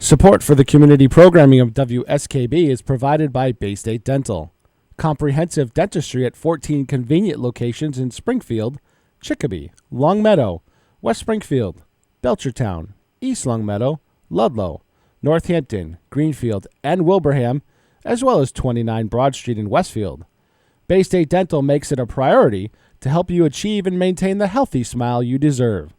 Support for the community programming of WSKB is provided by Bay State Dental. Comprehensive dentistry at 14 convenient locations in Springfield, Chicopee, Longmeadow, West Springfield, Belchertown, East Longmeadow, Ludlow, Northampton, Greenfield, and Wilbraham, as well as 29 Broad Street in Westfield. Bay State Dental makes it a priority to help you achieve and maintain the healthy smile you deserve.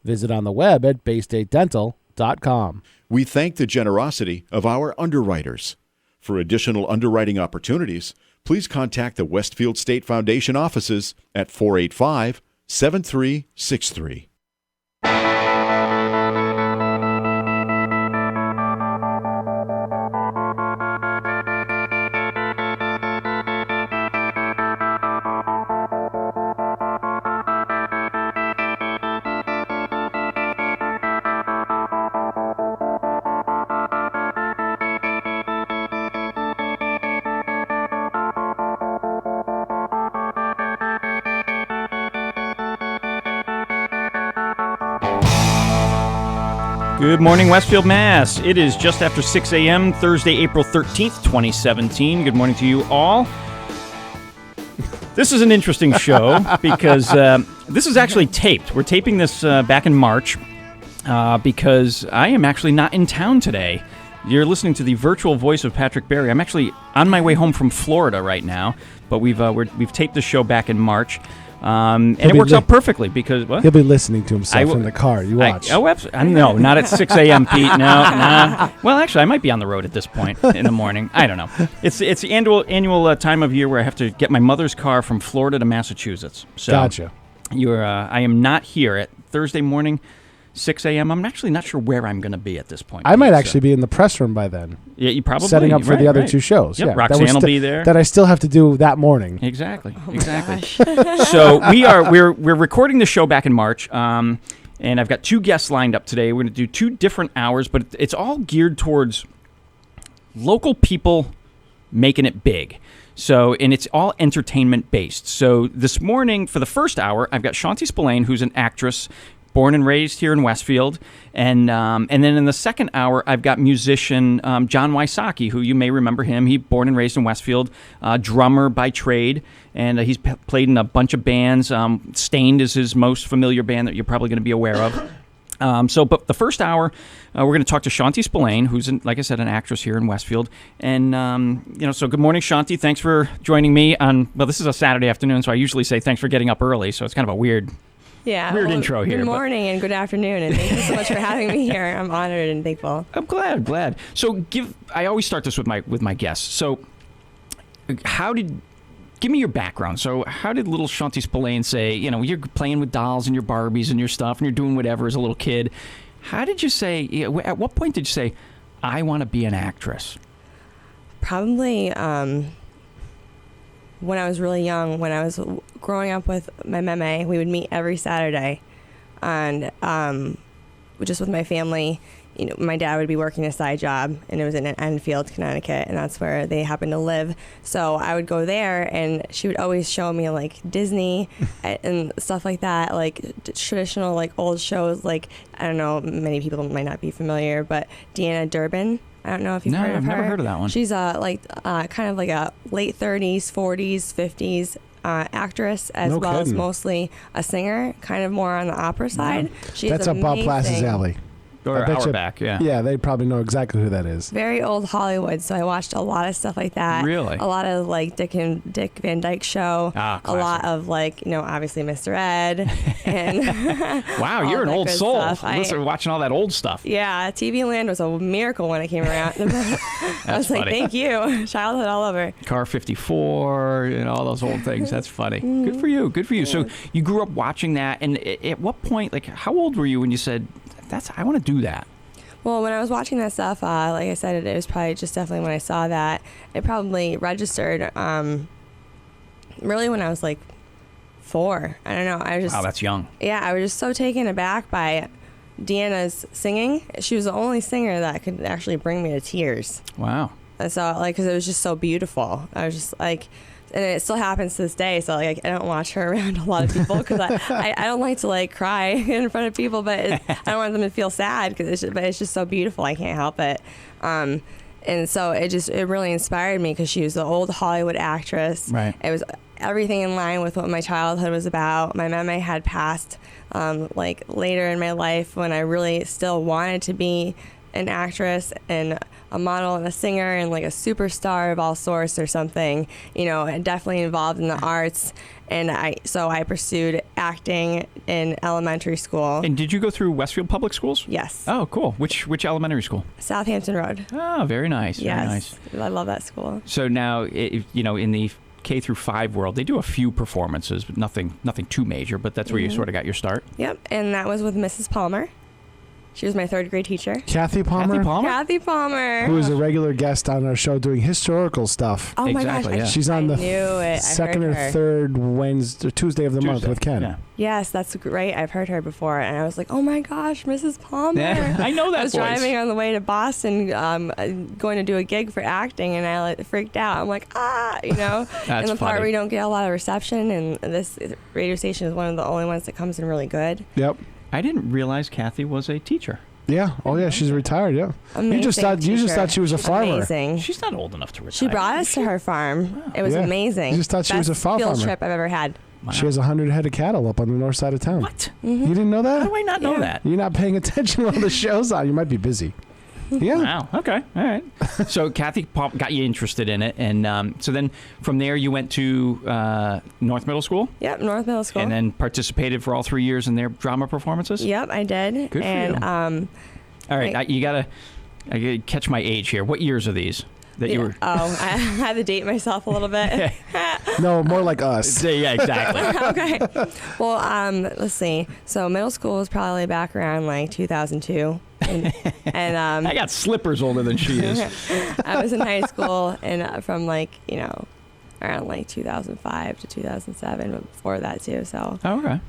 Visit on the web at baystatedental.com. We thank the generosity of our underwriters. For additional underwriting opportunities, please contact the Westfield State Foundation offices at 485-7363. Good morning, Westfield, Mass. It is just after 6 a.m., Thursday, April 13th, 2017. Good morning to you all. This is an interesting show because this is actually taped. We're taping this back in March because I am actually not in town today. You're listening to the virtual voice of Patrick Berry. I'm actually on my way home from Florida right now, but we've taped the show back in March. And it works out perfectly because what? He'll be listening to himself in the car. You watch. No, not at 6 a.m., Pete. No, nah. Well, actually, I might be on the road at this point in the morning. I don't know. It's the annual time of year where I have to get my mother's car from Florida to Massachusetts. So gotcha. I am not here at Thursday morning, 6 a.m. I'm actually not sure where I'm going to be at this point. I might actually be in the press room by then. Yeah, you probably setting up for the other two shows. Yep, yeah, Roxanne will be there. That I still have to do that morning. Exactly. So we're recording the show back in March, and I've got two guests lined up today. We're going to do 2 different hours, but it's all geared towards local people making it big. So, and it's all entertainment based. So this morning, for the first hour, I've got Chaunty Spillane, who's an actress, born and raised here in Westfield. And then in the second hour, I've got musician John Wysocki, who you may remember him. He's born and raised in Westfield, drummer by trade, and he's played in a bunch of bands. Stained is his most familiar band that you're probably going to be aware of. But the first hour, we're going to talk to Chaunty Spillane, who's, like I said, an actress here in Westfield. And, so good morning, Chaunty. Thanks for joining me on, this is a Saturday afternoon, so I usually say thanks for getting up early, so it's kind of a weird intro here. Good morning and good afternoon, and thank you so much for having me here. I'm honored and thankful. I'm glad. So I always start this with my guests. So give me your background. So how did little Chaunty Spillane say, you're playing with dolls and your Barbies and your stuff and you're doing whatever as a little kid. How did you say, at what point did you say, I want to be an actress? Probably when I was really young, when I was growing up with my meme, we would meet every Saturday, and just with my family. My dad would be working a side job, and it was in Enfield, Connecticut, and that's where they happened to live. So I would go there, and she would always show me like Disney and stuff like that, like traditional like old shows. Like, I don't know, many people might not be familiar, but Deanna Durbin. I don't know if you've heard of her. No, I've never heard of that one. She's kind of like a late 30s, 40s, 50s actress, as well as mostly a singer, kind of more on the opera side. She's That's up Bob Plass's alley. Or Auerbach, yeah. Yeah, they probably know exactly who that is. Very old Hollywood, so I watched a lot of stuff like that. Really? A lot of like Dick Van Dyke Show. Ah, a lot of like, obviously Mr. Ed. And wow, you're an old soul. Listen, watching all that old stuff. Yeah, TV Land was a miracle when it came around. I was like, thank you. Childhood all over. Car 54 and all those old things. That's funny. Good for you. Yeah. So you grew up watching that, and at what point, like, how old were you when you said, I want to do that? Well, when I was watching that stuff, like I said, it was probably just definitely when I saw that. It probably registered really when I was like 4. I don't know. Wow, that's young. Yeah, I was just so taken aback by Deanna's singing. She was the only singer that could actually bring me to tears. Wow. So, because it was just so beautiful. I was just like and it still happens to this day. So like I don't watch her around a lot of people because I don't like to like cry in front of people, but I don't want them to feel sad because it's just so beautiful. I can't help it. And so it really inspired me because she was the old Hollywood actress. Right. It was everything in line with what my childhood was about. My meme had passed like later in my life when I really still wanted to be an actress and a model and a singer and like a superstar of all sorts or something, and definitely involved in the arts. And I pursued acting in elementary school. And did you go through Westfield Public Schools? Yes. Oh, cool. Which elementary school? Southampton Road. Oh, very nice. Yes. Very nice. I love that school. So now, in the K through 5 world, they do a few performances, but nothing too major, but that's where you sort of got your start. Yep. And that was with Mrs. Palmer. She was my 3rd grade teacher. Kathy Palmer? Kathy Palmer. Who is a regular guest on our show doing historical stuff. Oh my Exactly, gosh. yeah. She's on the second or third Tuesday of the month with Ken. Yeah. Yes, that's great. I've heard her before, and I was like, oh my gosh, Mrs. Palmer. Yeah, I know that I was voice. driving on the way to Boston, going to do a gig for acting, and I freaked out. I'm like, and the That's part funny. where you don't get a lot of reception, and this radio station is one of the only ones that comes in really good. Yep. I didn't realize Kathy was a teacher. Yeah. Oh yeah, she's retired. Yeah. Amazing You just thought she was a farmer. Amazing. She's not old enough to retire. She brought us to her farm. It was Yeah. amazing. You just thought she was a Best farmer. field trip I've ever had. Wow. She has 100 head of cattle up on the north side of town. What? You didn't know that? How do I not know that? You're not paying attention while the show's on. You might be busy. Yeah. Wow. Okay. All right. So Kathy got you interested in it, and so then from there you went to North Middle School. Yep, North Middle School. And then participated for all 3 years in their drama performances. Yep, I did. Good for you. All right, I gotta catch my age here. What years are these that you were? Oh, I had to date myself a little bit. No, more like us. Yeah, exactly. Okay. Well, let's see. So middle school was probably back around like 2002. And I got slippers older than she is. I was in high school and from like, around like 2005 to 2007, but before that too. So, Oh, okay.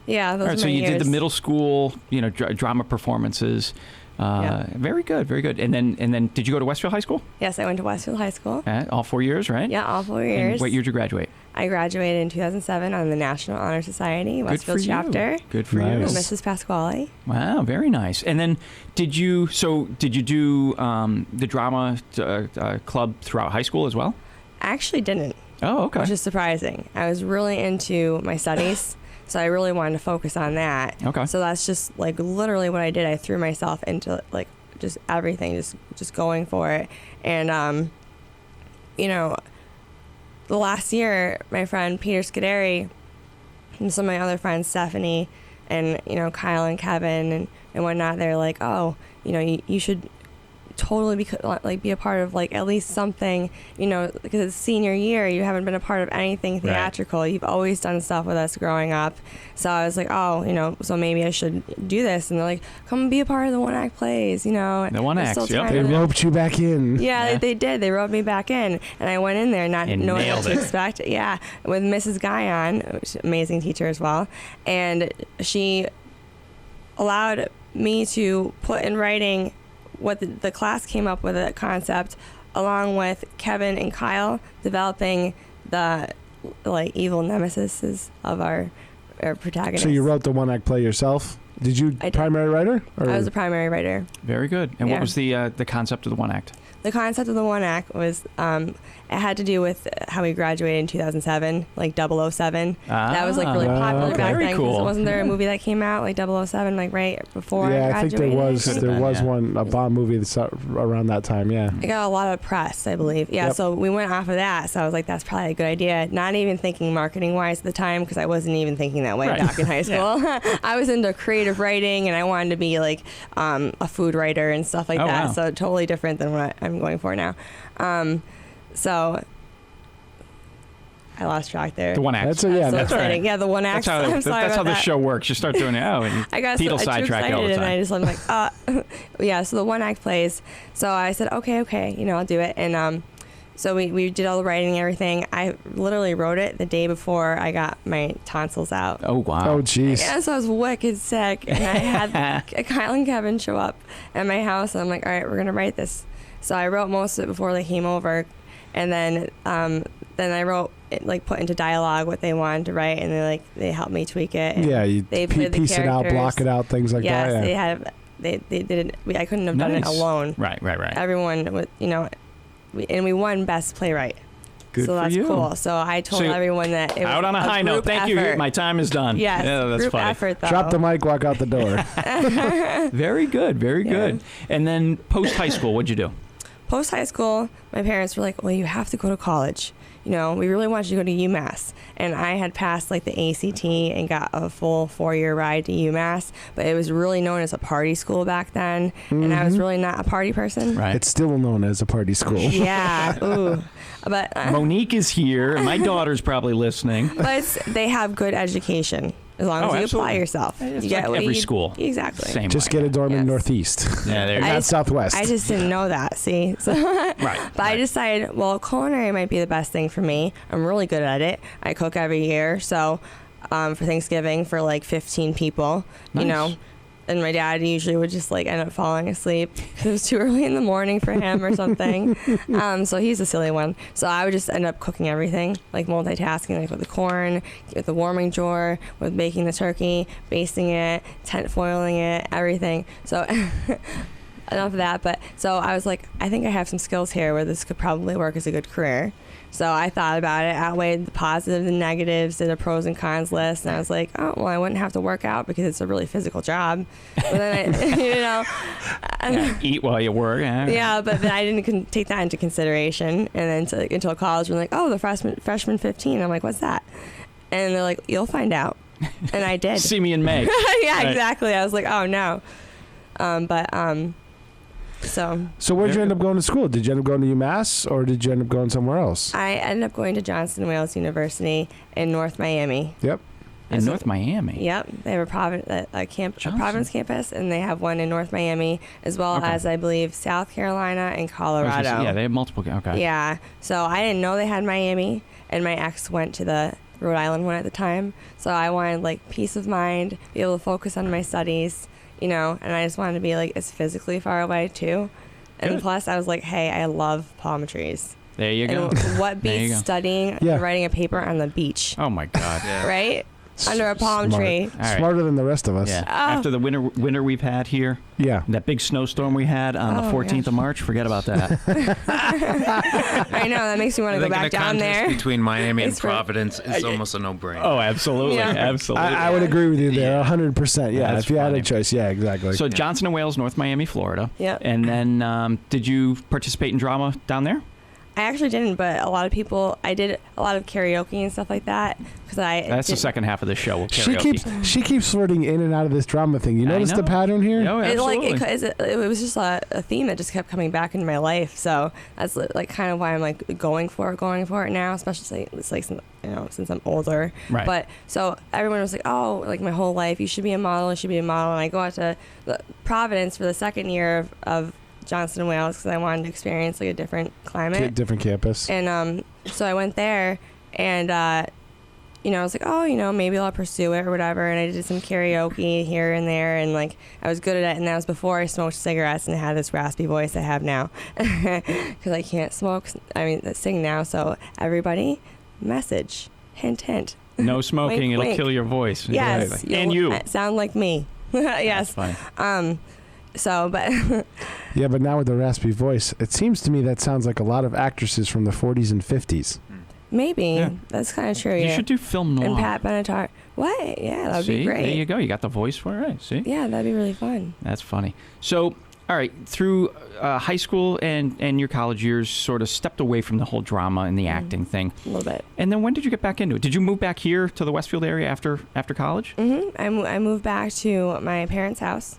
yeah, those All right, were so my you years. did the middle school, drama performances. Yeah. Very good, very good. And then did you go to Westfield High School? Yes, I went to Westfield High School. All 4 years, right? Yeah, all 4 years. And what year did you graduate? I graduated in 2007 on the National Honor Society, Westfield Good for chapter. you. Good for Nice. you. With Mrs. Pasquale. Wow, very nice. And then did you do the drama club throughout high school as well? I actually didn't, Oh, okay. which is surprising. I was really into my studies, so I really wanted to focus on that. Okay. So that's just like literally what I did. I threw myself into like just everything, just going for it. And the last year, my friend Peter Scuderi and some of my other friends, Stephanie and Kyle and Kevin and whatnot, they're like, oh, you should totally be a part of like at least something, because it's senior year, you haven't been a part of anything theatrical. Right. You've always done stuff with us growing up. So I was like, oh, so maybe I should do this. And they're like, come be a part of the one act plays, The one acts, yep. They roped you back in. Yeah, they did. They roped me back in, and I went in there not knowing what to expect. Yeah, with Mrs. Guyon, which is an amazing teacher as well, and she allowed me to put in writing what the class came up with a concept, along with Kevin and Kyle developing the evil nemesis of our protagonist. So you wrote the one act play yourself? Did you primary writer? Or? I was a primary writer. Very good. And what was the concept of the one act? The concept of the one act was it had to do with how we graduated in 2007, like 007. That was like really popular back very then. Cool. Wasn't there a movie that came out like 007, like right before? Yeah, I I think there was one, a Bond movie that's around that time. Yeah, it got a lot of press, I believe. Yeah, Yep. So we went off of that. So I was like, that's probably a good idea. Not even thinking marketing wise at the time, because I wasn't even thinking that way back in high school. I was into creative writing, and I wanted to be like a food writer and stuff like that. Wow. So totally different than what I'm going for now. So I lost track there. The one act. that's all Exciting. right. Yeah, the one act. That's how about the that. show works. You start doing it. Oh, and I got Pete will too sidetrack you all excited, the and time. I'm like, yeah. So the one act plays. So I said, okay, I'll do it. And so we did all the writing and everything. I literally wrote it the day before I got my tonsils out. Oh, wow. Oh, jeez. Yeah, so I was wicked sick, and I had Kyle and Kevin show up at my house, and I'm like, all right, we're gonna write this. So I wrote most of it before they came over, And then I wrote, like, put into dialogue what they wanted to write, and they helped me tweak it. Yeah, you piece it out, block it out, things like that. Yes, they did it. I couldn't have done it alone. Right. Everyone was, and we won Best Playwright. Good so for that's you. cool. So I told everyone that it was out on a high note. Thank you. My time is done. Yes, yeah, that's group funny. effort, though. Drop the mic, walk out the door. Very good. Very good. And then post high school, what'd you do? Post high school, my parents were like, well, you have to go to college. We really want you to go to UMass. And I had passed like the ACT and got a full 4-year ride to UMass, but it was really known as a party school back then. And I was really not a party person. Right. It's still known as a party school. Yeah. Ooh. But Monique is here, and my daughter's probably listening. But they have good education. As long as you apply yourself. It's you get like every school. Exactly. Same Just way. get a dorm in Northeast. Yeah, there you not Southwest. I just didn't know that, see? So, right. But I decided, well, culinary might be the best thing for me. I'm really good at it. I cook every year. So for Thanksgiving for like 15 people, Nice. And my dad usually would just like end up falling asleep because it was too early in the morning for him or something. So he's a silly one. So I would just end up cooking everything, like multitasking, like with the corn, with the warming drawer, with baking the turkey, basting it, tent foiling it, everything. So enough of that. But so I was like, I think I have some skills here where this could probably work as a good career. So I thought about it, outweighed the positives and negatives, did a pros and cons list, and I was like, oh, well, I wouldn't have to work out because it's a really physical job. But then eat while you work. Yeah, but then I didn't take that into consideration. And then until college, we're like, oh, the freshman 15. I'm like, what's that? And they're like, you'll find out. And I did. See me in May. Yeah, Right. exactly. I was like, oh, no. So where'd you end up going to school? Did you end up going to UMass or did you end up going somewhere else? I ended up going to Johnson & Wales University in North Miami. Yep. In North Miami. Yep. They have a Providence campus, and they have one in North Miami, as well as, I believe, South Carolina and Colorado. Yeah, they have multiple. Okay. Yeah. So I didn't know they had Miami, and my ex went to the Rhode Island one at the time. So I wanted, like, peace of mind, be able to focus on my studies, and I just wanted to be, like, as physically far away, too. And plus, I was like, hey, I love palm trees. There you go. And what beats studying and writing a paper on the beach? Oh, my God. Right? Under a palm tree. Right. Smarter than the rest of us. Yeah. After the winter we've had here. Yeah. That big snowstorm we had on the 14th of March. Forget about that. I know. That makes me want to go back down there. Between Miami and Providence is almost a no-brainer. Oh, absolutely. Yeah. Absolutely. I would agree with you there, 100%. Yeah, That's if you had funny. a choice. Yeah, exactly. So Johnson & Wales, North Miami, Florida. Yep. And then did you participate in drama down there? I actually didn't, but a lot of people, I did a lot of karaoke and stuff like that. That's the second half of the show. Karaoke. She keeps flirting in and out of this drama thing. You notice the pattern here? No, absolutely. It was just a theme that just kept coming back into my life. So that's like kind of why I'm like going for it now, especially like since I'm older. Right. But so everyone was like, oh, like my whole life, you should be a model. And I go out to Providence for the second year of Johnson & Wales because I wanted to experience like a different climate, different campus. And so I went there, and I was like, oh, maybe I'll pursue it or whatever. And I did some karaoke here and there, and like I was good at it. And that was before I smoked cigarettes and had this raspy voice I have now because I can't sing now. So everybody, message, hint. No smoking, Wink, it'll wink. kill your voice. Yes, And you. sound like me. Yes. That's funny. So, but Yeah, but now with the raspy voice, it seems to me that sounds like a lot of actresses from the 40s and 50s. maybe Yeah. that's kind of true. You Yeah. should do film noir. And Pat Benatar. What? Yeah, that would See? be great. There you go. You got the voice for it. Right? See? Yeah, that'd be really fun. That's funny. So, all right, through high school and your college years, sort of stepped away from the whole drama and the acting thing. A little bit. And then when did you get back into it? Did you move back here to the Westfield area after college? Mm-hmm. I moved back to my parents' house,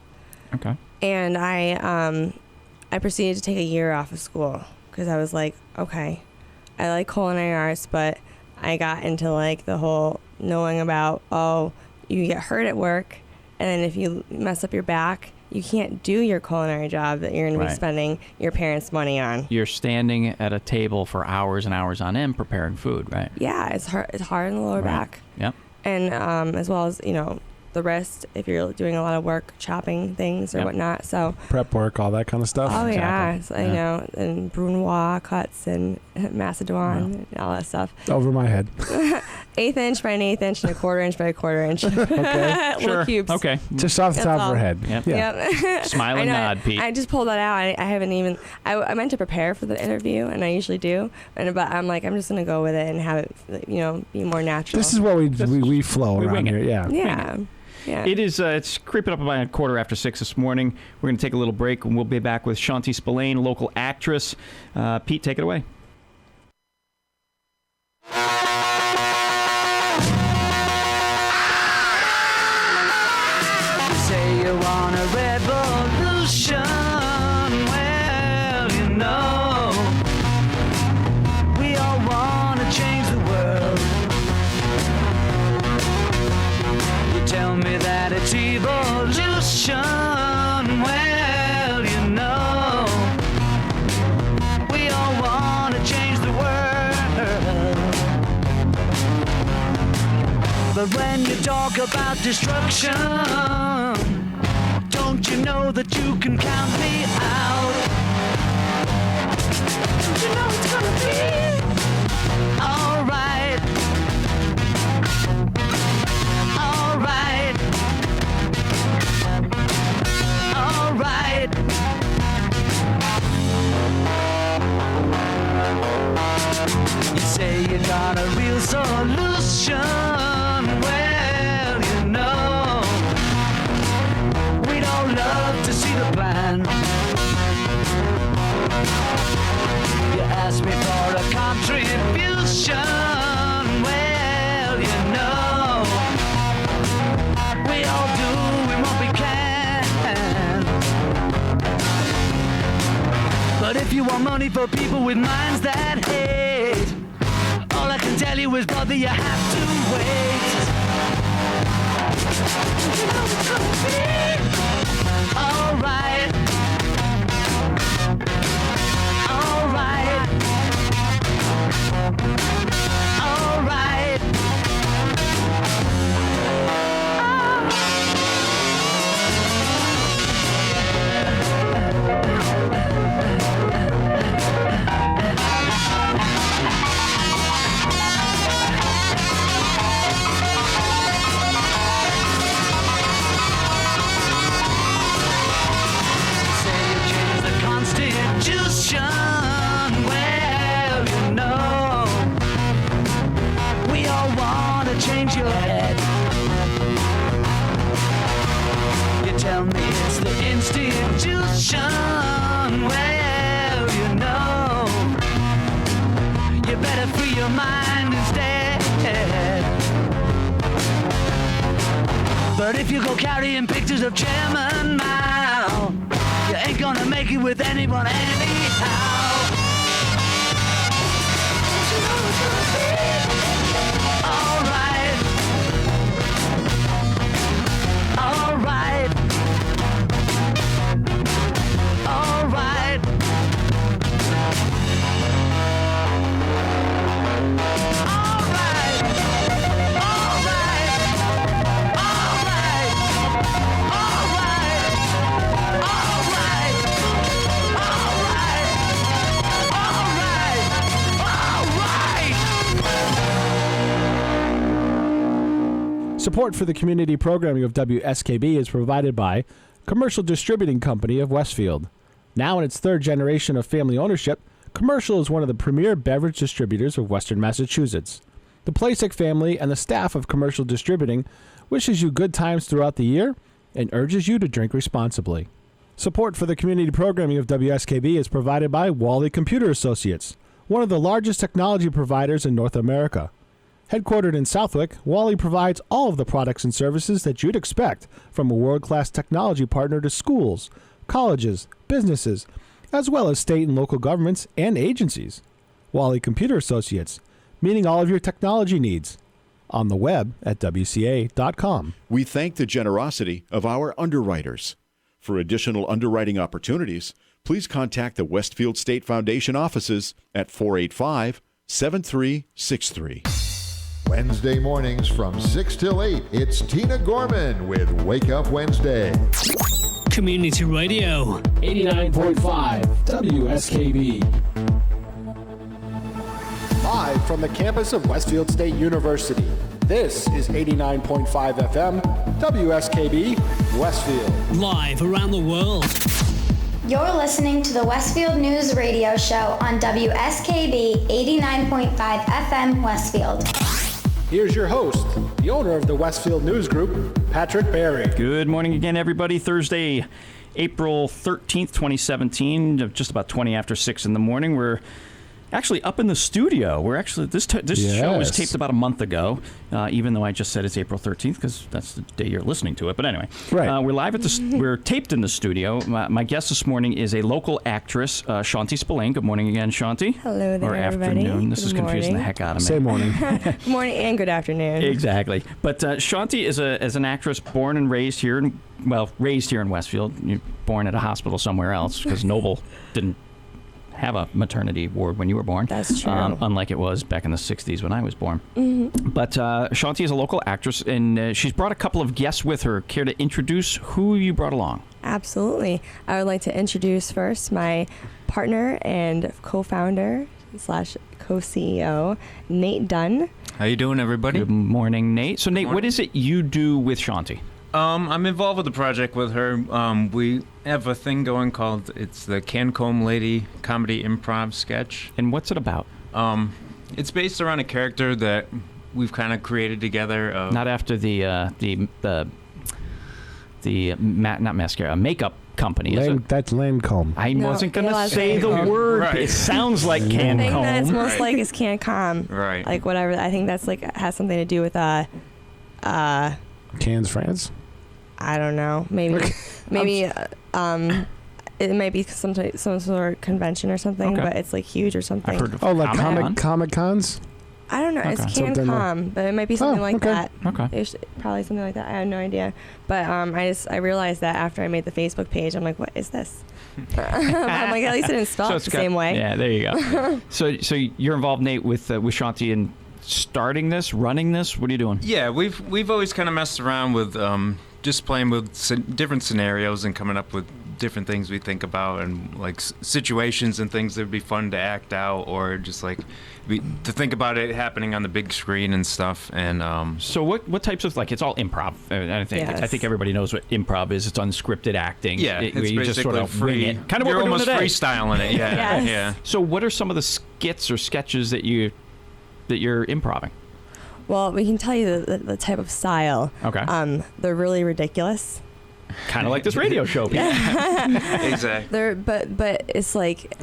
Okay. and I proceeded to take a year off of school because I was like, okay, I like culinary arts, but I got into like the whole knowing about, you get hurt at work, and then if you mess up your back, you can't do your culinary job that you're going to be spending your parents' money on. You're standing at a table for hours and hours on end preparing food, right? Yeah, it's hard in the lower back. Yep. And as well as, the wrist if you're doing a lot of work, chopping things or whatnot. So prep work, all that kind of stuff. Oh, Exactly. yeah. So, you know, and Brunoise cuts and Macedon and all that stuff. Over my head. 1/8 inch by an 1/8 inch and a 1/4 inch by a 1/4 inch. Okay. Little cubes. Okay. Just off the That's top of all. her head. Yep. Yeah. Yep. Smile and nod, Pete. I just pulled that out. I haven't even. I meant to prepare for the interview, and I usually do. But I'm like, I'm just gonna go with it and have it, you know, be more natural. This is what we flow we around wing it. here. Yeah. Yeah. Yeah. It is. It's creeping up about 6:15 this morning. We're going to take a little break, and we'll be back with Chaunty Spillane, a local actress. Pete, take it away. Say you want a revolution. Well, you know, we all want to change the world. You tell me that it's evolution. Well, you know, we all want to change the world. But when you talk about destruction, don't you know that you can count me out? Don't you know it's gonna be alright? Alright. Alright. You say you got a real solution. Well, you know, we'd all love to see the plan. You ask me for a contribution. Well, you know, we all do what we can. But if you want money for people with minds that hate, all I can tell you is, brother, you have to wait. You know it's gonna be alright. Alright. Alright. Well, you know, we all want to change your head. You tell me it's the institution. Well, you know, you better free your mind instead. But if you go carrying pictures of Chairman Mao, you ain't gonna make it with anyone anyhow. You know it's gonna be alright. Alright. Alright. Alright. Support for the community programming of WSKB is provided by Commercial Distributing Company of Westfield. Now in its third generation of family ownership, Commercial is one of the premier beverage distributors of Western Massachusetts. The Placek family and the staff of Commercial Distributing wishes you good times throughout the year and urges you to drink responsibly. Support for the community programming of WSKB is provided by Wally Computer Associates, one of the largest technology providers in North America. Headquartered in Southwick, Wally provides all of the products and services that you'd expect from a world-class technology partner to schools, colleges, businesses, as well as state and local governments and agencies. Wally Computer Associates, meeting all of your technology needs. On the web at WCA.com. We thank the generosity of our underwriters. For additional underwriting opportunities, please contact the Westfield State Foundation offices at 485-7363. Wednesday mornings from 6 till 8, it's Tina Gorman with Wake Up Wednesday. Community Radio. 89.5 WSKB. Live from the campus of Westfield State University, this is 89.5 FM WSKB Westfield. Live around the world. You're listening to the Westfield News Radio Show on WSKB 89.5 FM Westfield. Here's your host, the owner of the Westfield News Group, Patrick Barry. Good morning again, everybody. Thursday, April 13th, 2017, just about 20 after 6 in the morning. We're actually up in the studio. We're actually, this show was taped about a month ago, even though I just said it's April 13th because that's the day you're listening to it. But anyway, right. We're live at we're taped in the studio. My guest this morning is a local actress, Chaunty Spillane. Good morning again, Chaunty. Hello there, or everybody. afternoon. This is confusing the heck out of me. Say morning. Good morning and good afternoon. Exactly. But Chaunty is an actress born and raised here in Westfield. You're born at a hospital somewhere else because Noble didn't have a maternity ward when you were born. That's true. Unlike it was back in the 60s when I was born. Mm-hmm. But Chaunty is a local actress, and she's brought a couple of guests with her. Care to introduce who you brought along? Absolutely. I would like to introduce first my partner and co-founder / co-CEO, Nate Dunn. How you doing, everybody? Good morning, Nate. So, Nate, what is it you do with Chaunty? I'm involved with the project with her. We have a thing going called it's the Cancombe Lady Comedy Improv Sketch. And what's it about? It's based around a character that we've kind of created together. Not after not mascara, makeup company. That's Lancome. I wasn't going to say the word. Right. It sounds like Cancombe. The thing that's most like is Cancombe. Right. Like whatever. I think that's like has something to do with Cannes, France? I don't know. Maybe it might be some sort of convention or something, but it's like huge or something. I've heard of Comic Cons? I don't know. Okay. It's Cancom, but it might be something like that. Okay. It's probably something like that. I have no idea. But I realized that after I made the Facebook page, I'm like, what is this? I'm like, at least it didn't spell it the same way. Yeah, there you go. So you're involved, Nate, with Chaunty in starting this, running this. What are you doing? Yeah, we've always kind of messed around with just playing with different scenarios and coming up with different things we think about and like situations and things that would be fun to act out or just like to think about it happening on the big screen and stuff. And so what types of, like, it's all improv. I think everybody knows what improv is. It's unscripted acting. Yeah, it's where you basically just sort of free. wing it. Kind of You're what we're almost doing today. freestyling it. Yeah, Yes. yeah. So what are some of the skits or sketches that you're improving? Well, we can tell you the type of style. Okay. They're really ridiculous. Kind of like this radio show. Exactly. But it's like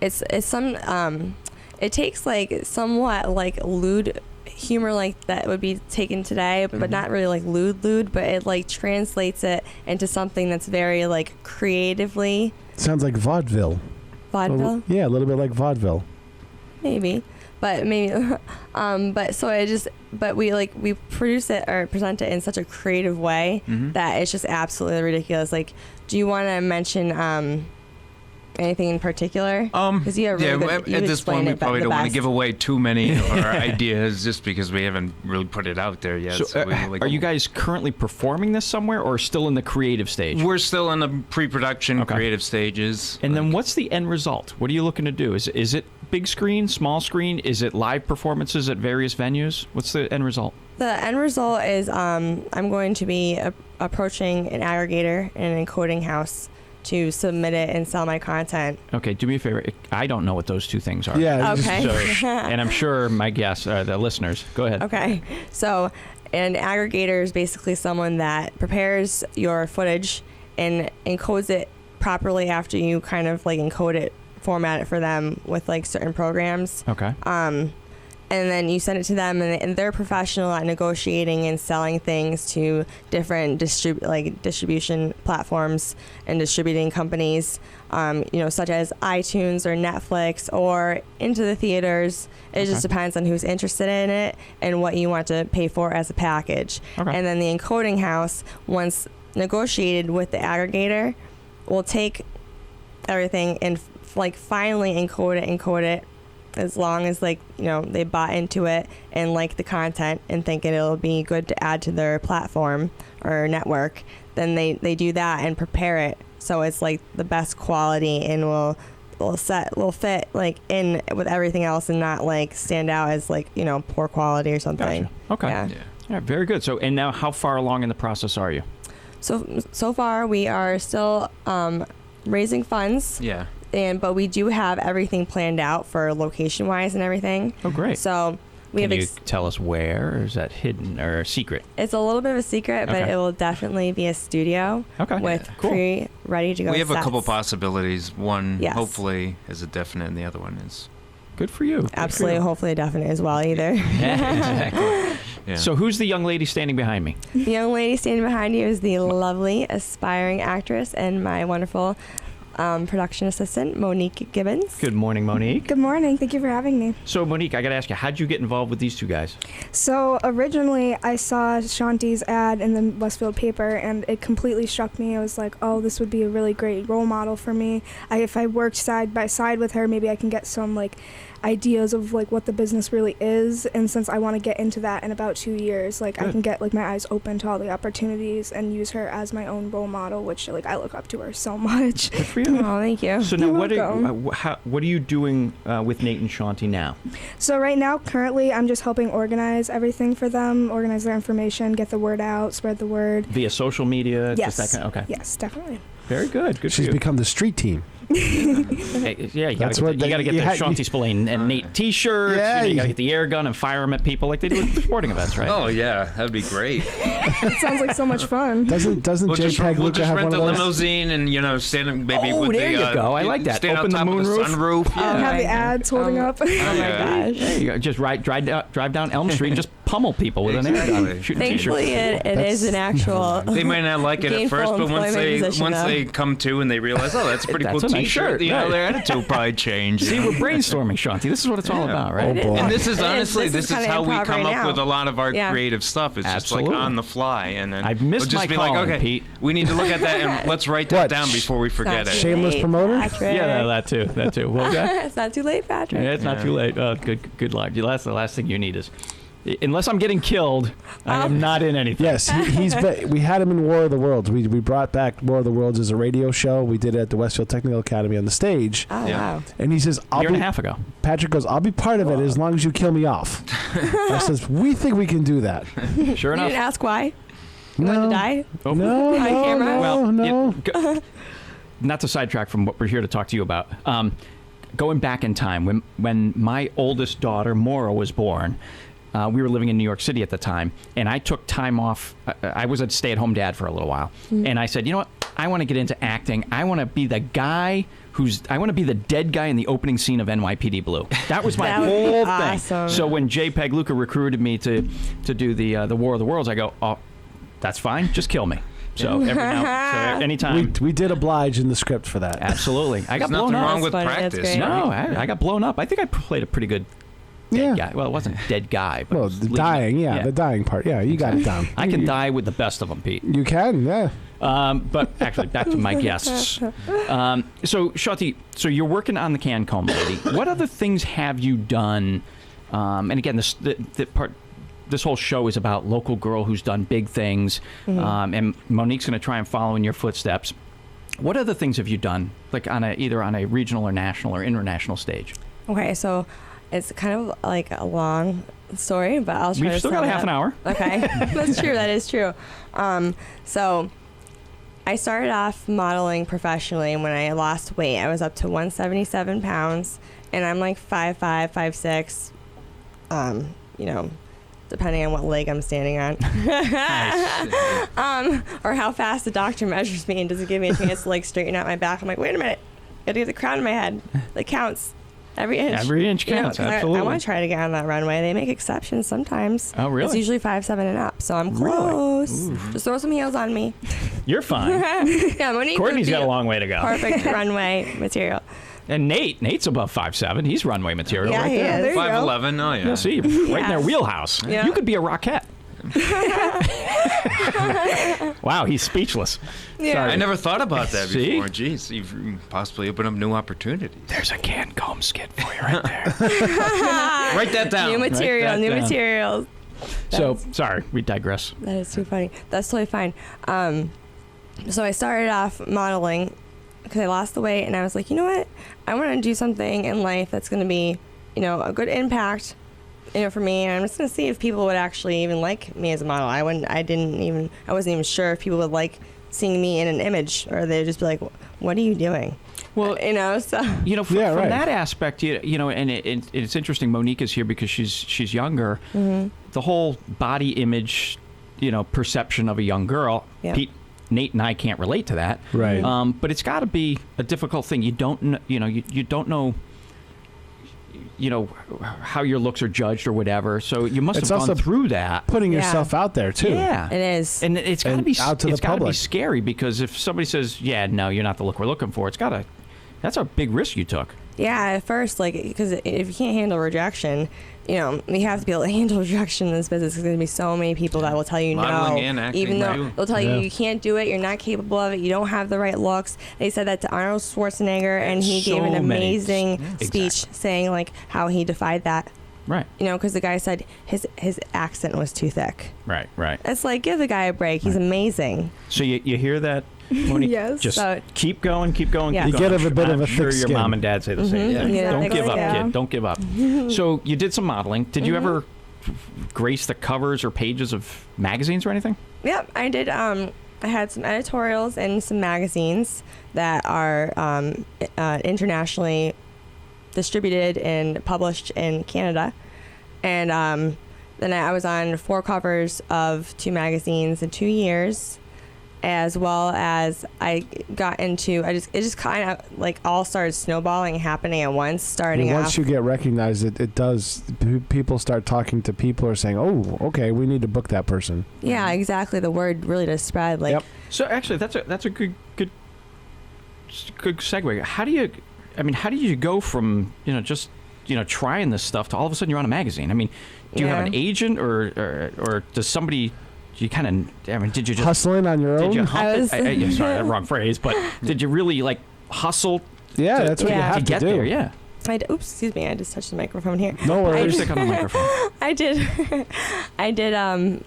it's some it takes like somewhat like lewd humor like that would be taken today, but not really like lewd, but it like translates it into something that's very like creatively. Sounds like vaudeville. Vaudeville? Yeah, a little bit like vaudeville. Maybe. But maybe, but we produce it or present it in such a creative way that it's just absolutely ridiculous. Like, do you want to mention anything in particular? Because you have really good, at this point, we probably don't want to give away too many of our ideas just because we haven't really put it out there yet. So, are you guys currently performing this somewhere or still in the creative stage? We're still in the pre-production creative stages. And then what's the end result? What are you looking to do? Is it big screen, small screen? Is it live performances at various venues? What's the end result? The end result is I'm going to be approaching an aggregator and an encoding house to submit it and sell my content. Okay, do me a favor. I don't know what those two things are. Yeah. Okay. So, and I'm sure my guests, the listeners, go ahead. Okay. So an aggregator is basically someone that prepares your footage and encodes it properly after you kind of like encode it, format it for them with like certain programs. Okay. And then you send it to them, and they're professional at negotiating and selling things to different distribution platforms and distributing companies, such as iTunes or Netflix or into the theaters. It just depends on who's interested in it and what you want to pay for as a package. Okay. And then the encoding house, once negotiated with the aggregator, will take everything and finally encode it as long as like they bought into it and like the content and think it'll be good to add to their platform or network, then they do that and prepare it so it's like the best quality and will fit like in with everything else and not like stand out as like poor quality or something. Gotcha. Okay. Yeah. Yeah, very good. So, and now how far along in the process are you? So far we are still raising funds. Yeah. But we do have everything planned out for location wise and everything. Oh, great. So Can you tell us where, or is that hidden or secret? It's a little bit of a secret, but it will definitely be a studio with ready to go. We have sets. a couple possibilities. One hopefully is a definite, and the other one is good for you. Absolutely, hopefully a definite as well. Either. Yeah, exactly. Yeah. So who's the young lady standing behind me? The young lady standing behind you is the lovely aspiring actress and my wonderful production assistant, Monique Gibbons. Good morning, Monique. Good morning. Thank you for having me. So, Monique, I got to ask you, how'd you get involved with these two guys? So, originally, I saw Chaunty's ad in the Westfield paper, and it completely struck me. I was like, oh, this would be a really great role model for me. If I worked side by side with her, maybe I can get some, like, ideas of like what the business really is, and since I want to get into that in about 2 years, like I can get like my eyes open to all the opportunities and use her as my own role model, which like I look up to her so much. Good for you. Oh, thank you. So now what are you doing with Nate and Chaunty now? So right now, currently, I'm just helping organize everything for them, organize their information, get the word out, spread the word. Via social media? Yes. Just that kind of, okay. Yes, definitely. Very good. Good. She's become the street team. Hey, yeah, you got to get the Chaunty Spillane and Nate T-shirts. Yeah, you got to get the air gun and fire them at people like they do at sporting events, right? Oh yeah, that'd be great. It sounds like so much fun. Doesn't we'll JPEG we'll Luca just have rent one the of those? limousine and stand maybe Oh, with there the you go. I like that. stand Open on the top of moonroof. sunroof. Yeah. Have the ads holding up. Oh my gosh. There you go. Just drive down Elm Street and just pummel people with an air gun. Shooting Thankfully, T-shirts. it is an actual. They might not like it at first, but once employment they come to and they realize, oh, that's a pretty That's cool a nice T-shirt, shirt, their attitude will probably change. See, we're brainstorming, Chaunty. This is what it's all about, right? Oh, boy. And this is It is. honestly, This this is is kinda how we improv come right up now. with a lot of our Yeah. creative stuff. It's just like Absolutely. on the fly, and then I've missed we'll my just be calling, like, okay, Pete. we need to look at that and let's write that What? down before we forget it. Shameless promoter? Yeah, that too. That too. Well, okay. It's not too late, Patrick. Yeah, it's not too late. Oh, good luck. That's the last thing you need is, unless I'm getting killed, I am not in anything. Yes, we had him in War of the Worlds. We brought back War of the Worlds as a radio show. We did it at the Westfield Technical Academy on the stage. Oh, Yeah. wow. And he says, A year and a half ago. Patrick goes, I'll be part of it as long as you kill me off. I says, we think we can do that. Sure You enough. didn't ask why? You wanted to die? Oh. No, On camera? Well, no. Not to sidetrack from what we're here to talk to you about. Going back in time, when my oldest daughter, Maura, was born, we were living in New York City at the time, and I took time off. I was a stay-at-home dad for a little while, and I said, you know what? I want to get into acting. I want to be the guy I want to be the dead guy in the opening scene of NYPD Blue. That was my That would be whole thing. awesome. So when JPEG Luca recruited me to do the War of the Worlds, I go, oh, that's fine. Just kill me. So anytime. We did oblige in the script for that. Absolutely. I got There's blown nothing up. wrong with That's funny. That's practice. great. No, I got blown up. I think I played a pretty good dead guy. Well, it wasn't dead guy. But it Well, was the leading- dying, the dying part. Yeah, you got it down. I can die with the best of them, Pete. You can, yeah. But actually, back to my guests. So, Chaunty, so you're working on the Cancombe lady. What other things have you done? And again, this whole show is about local girl who's done big things. And Monique's going to try and follow in your footsteps. What other things have you done, like either on a regional or national or international stage? Okay, so it's kind of like a long story, but I'll try We've to still sum got it half up. an hour. Okay, that's true. That is true. So I started off modeling professionally when I lost weight. I was up to 177 pounds, and I'm like 5'5", 5'6", depending on what leg I'm standing on. Or how fast the doctor measures me and doesn't give me a chance to like straighten out my back. I'm like, wait a minute, gotta get the crown in my head. That counts. Every inch. Every inch counts, 'cause absolutely. I want to try to get on that runway. They make exceptions sometimes. Oh, really? It's usually 5'7" and up, so I'm close. Just throw some heels on me. You're fine. Yeah, Monique. Courtney's would got be a long way to go. Perfect runway material. And Nate's above 5'7". He's runway material Yeah, right he there. is. There you go. 5'11", oh yeah. You'll see, right in their wheelhouse. Yeah. You could be a Rockette. Wow, he's speechless. Yeah. Sorry. I never thought about that See? before. Jeez, you've possibly opened up new opportunities. There's a Cancombe skit for you right there. Write that down. New material, that new down. materials. So, sorry, we digress. That is too funny. That's totally fine. So I started off modeling because I lost the weight, and I was like, you know what? I want to do something in life that's going to be, a good impact, for me. And I'm just going to see if people would actually even like me as a model. I wasn't even sure if people would like seeing me in an image, or they'd just be like, what are you doing? Well, so from that aspect, and it's interesting. Monique is here because she's younger. Mm-hmm. The whole body image, perception of a young girl. Yeah. Nate and I can't relate to that. Right. But it's got to be a difficult thing. You don't know, you don't know, how your looks are judged or whatever. So you must have gone through that. Putting yourself out there too. Yeah, it is, and it's got to be out to the got to be public. scary, because if somebody says, "Yeah, no, you're not the look we're looking for," that's a big risk you took. Yeah, at first, because if you can't handle rejection, you have to be able to handle rejection in this business. There's going to be so many people that will tell you Modeling no, and acting even though too. they'll tell you you can't do it, you're not capable of it, you don't have the right looks. They said that to Arnold Schwarzenegger, and he gave an amazing speech saying how he defied that. Right. Because the guy said his accent was too thick. Right. It's like, give the guy a break. He's amazing. So you hear that, Monique? Yes. Just So- keep going. Yeah. Keep You going. get a bit of a I'm sure thick your skin. mom and dad say the same thing. Yeah, Don't thick give up, skin. kid. Don't give up. So you did some modeling. Did you ever grace the covers or pages of magazines or anything? Yep, I did. I had some editorials in some magazines that are internationally distributed and published in Canada. And then I was on 4 covers of 2 magazines in 2 years, as well as I got into, it just kind of all started snowballing, happening at once, starting Once off. you get recognized, it does. People start talking to people, or saying, "Oh, okay, we need to book that person." Yeah, exactly. The word really does spread. Yep. So actually, that's a good segue. How do you go from just trying this stuff to all of a sudden you're on a magazine? I mean, do you have an agent, or does somebody? You kind of, did you just hustling on your own? Did you hump it? Sorry, wrong phrase, but did you really hustle? Yeah, that's what you have to get do. there. Yeah. Oops, excuse me. I just touched the microphone here. No worries. Stick on the microphone. I did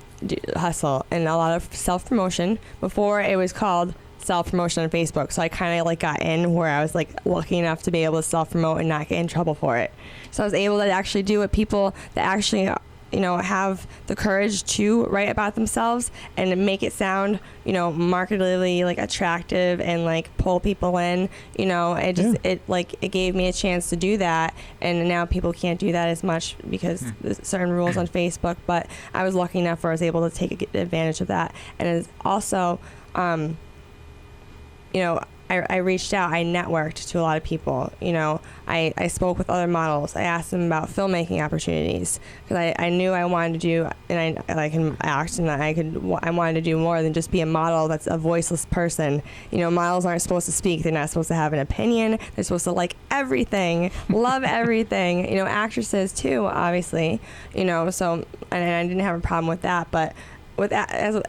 hustle and a lot of self-promotion. Before it was called self-promotion on Facebook, so I kind of got in where I was lucky enough to be able to self-promote and not get in trouble for it. So I was able to actually do what people that actually have the courage to write about themselves and make it sound markedly attractive and pull people in. It gave me a chance to do that, and now people can't do that as much because there's certain rules on Facebook, but I was lucky enough where I was able to take advantage of that. And it's also I reached out, I networked to a lot of people. I spoke with other models. I asked them about filmmaking opportunities because I knew I wanted to do, and I can act, and I wanted to do more than just be a model that's a voiceless person. Models aren't supposed to speak. They're not supposed to have an opinion. They're supposed to like everything, love everything. Actresses too, obviously. So and I didn't have a problem with that, but with that, at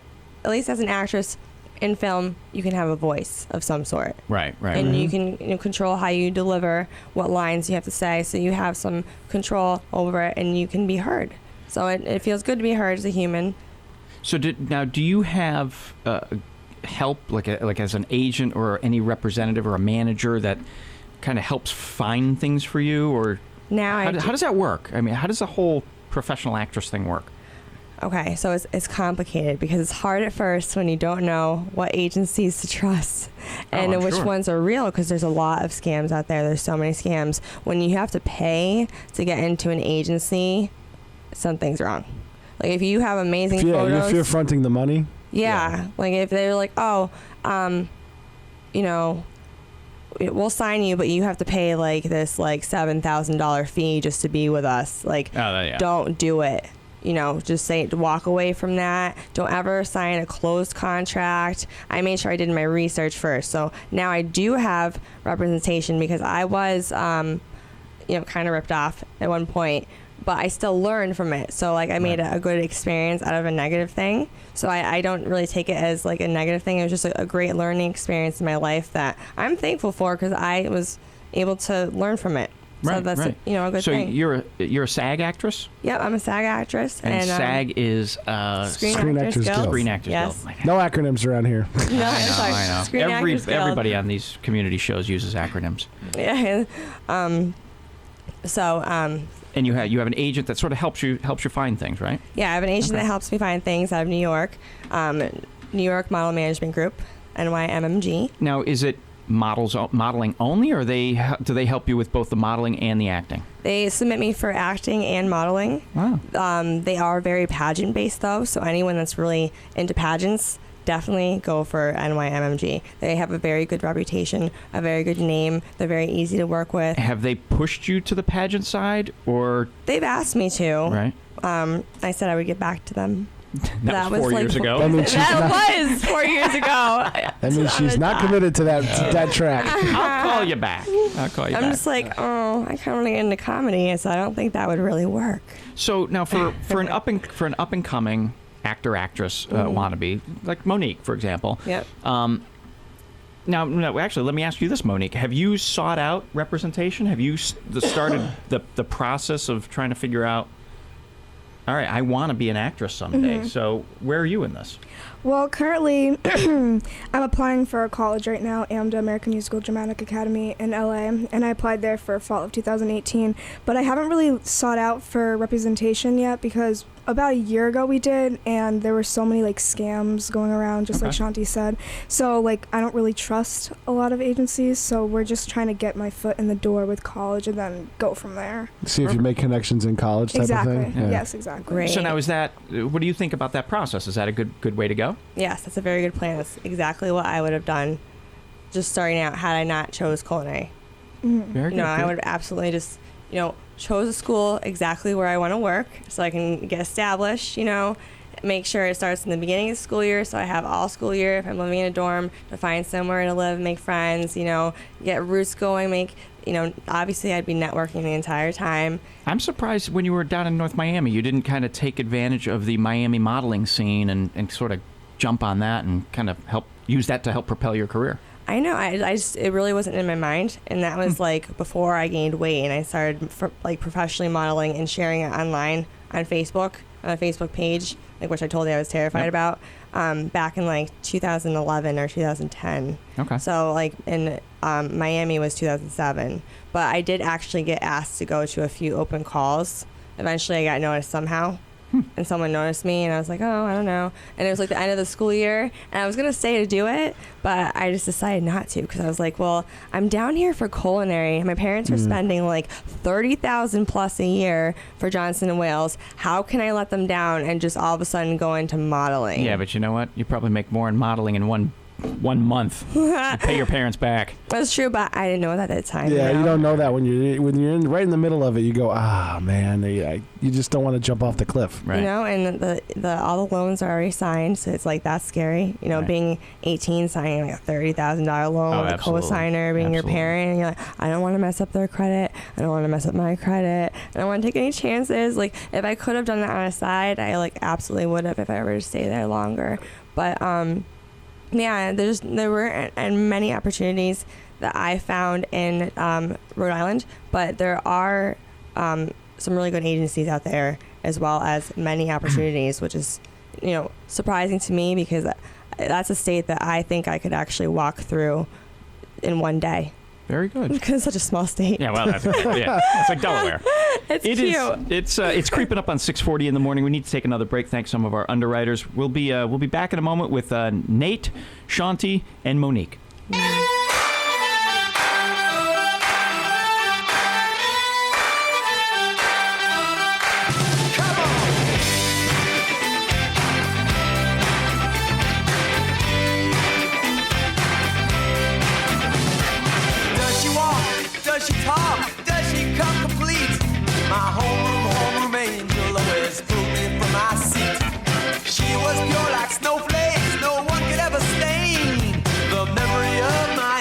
least as an actress in film, you can have a voice of some sort. Right. And you can control how you deliver, what lines you have to say, so you have some control over it, and you can be heard. So it feels good to be heard as a human. So do you have help, like as an agent or any representative or a manager that kind of helps find things for you, or how does that work? I mean, how does the whole professional actress thing work? Okay, so it's complicated because it's hard at first when you don't know what agencies to trust and which ones are real, because there's a lot of scams out there. There's so many scams. When you have to pay to get into an agency, something's wrong. If you have amazing photos. If you're fronting the money. Yeah. If they're we'll sign you, but you have to pay this $7,000 fee just to be with us. Don't do it. Just say walk away from that. Don't ever sign a closed contract. I made sure I did my research first. So now I do have representation because I was, kind of ripped off at one point but I still learned from it. So like I made a good experience out of a negative thing. So I don't really take it as like a negative thing. It was just a great learning experience in my life that I'm thankful for because I was able to learn from it. So that's a good thing. So you're a SAG actress? Yep, I'm a SAG actress. And SAG is Screen Actors Guild. Screen Actors Yes. Guild. No acronyms around here. No, I know. Screen Actors Guild. Everybody on these community shows uses acronyms. Yeah. And you have an agent that sort of helps you find things, right? Yeah, I have an agent that helps me find things out of New York. New York Model Management Group, NYMMG. Now, is it modeling only, or do they help you with both the modeling and the acting? They submit me for acting and modeling. Wow. They are very pageant based though, so anyone that's really into pageants, definitely go for NYMMG. They have a very good reputation, a very good name. They're very easy to work with. Have they pushed you to the pageant side, or? They've asked me to. Right. I said I would get back to them. That was 4 years ago. That was 4 years ago. That means she's not committed to that track. I'll call you back. I'm just like, I kind of want to get into comedy, so I don't think that would really work. So now, for an up and coming actor actress wannabe like Monique, for example. Yep. Now, actually, let me ask you this, Monique. Have you sought out representation? Have you started the process of trying to figure out, all right, I want to be an actress someday. So where are you in this? Well, currently, I'm applying for a college right now, AMDA, American Musical Dramatic Academy in LA, and I applied there for fall of 2018. But I haven't really sought out for representation yet because about a year ago we did, and there were so many like scams going around, just like Chaunty said. So like I don't really trust a lot of agencies, so we're just trying to get my foot in the door with college and then go from there. See if you make connections in college type Exactly. of thing? Yeah. Yes, exactly. Great. So now what do you think about that process? Is that a good way to go? Yes, that's a very good plan. That's exactly what I would have done just starting out had I not chose culinary. Very good. I would absolutely just, chose a school exactly where I want to work so I can get established, make sure it starts in the beginning of the school year so I have all school year if I'm living in a dorm to find somewhere to live, make friends, get roots going, obviously I'd be networking the entire time. I'm surprised when you were down in North Miami, you didn't kind of take advantage of the Miami modeling scene and sort of jump on that and kind of use that to help propel your career. I know. It really wasn't in my mind, and that was like before I gained weight, and I started professionally modeling and sharing it online on Facebook, on a Facebook page, which I told you I was terrified about, back in 2011 or 2010. Okay. So in Miami was 2007, but I did actually get asked to go to a few open calls. Eventually, I got noticed somehow. And someone noticed me, and I was like, oh, I don't know. And it was the end of the school year, and I was going to stay to do it, but I just decided not to because I was like, well, I'm down here for culinary. My parents are spending $30,000 plus a year for Johnson & Wales. How can I let them down and just all of a sudden go into modeling? Yeah, but you know what? You probably make more in modeling in one month. You pay your parents back. That's true, but I didn't know that at the time. Yeah, you don't know that when you're right in the middle of it. You go, man, you just don't want to jump off the cliff, right? And all the loans are already signed, so it's that's scary. Right. Being 18, signing a $30,000 loan with a co-signer, being your parent, and you're like, I don't want to mess up their credit. I don't want to mess up my credit. I don't want to take any chances. If I could have done that on the side, I absolutely would have if I were to stay there longer. But yeah, there were many opportunities that I found in Rhode Island, but there are some really good agencies out there as well as many opportunities, which is surprising to me because that's a state that I think I could actually walk through in one day. Very good. Because it's such a small state. Yeah, well, that's like Delaware. It's cute. It's creeping up on 6:40 in the morning. We need to take another break. Thanks some of our underwriters. We'll be back in a moment with Nate, Chaunty, and Monique. Does she talk? Does she come complete? My homeroom angel always pulled me from my seat. She was pure like snowflakes, no one could ever stain the memory of my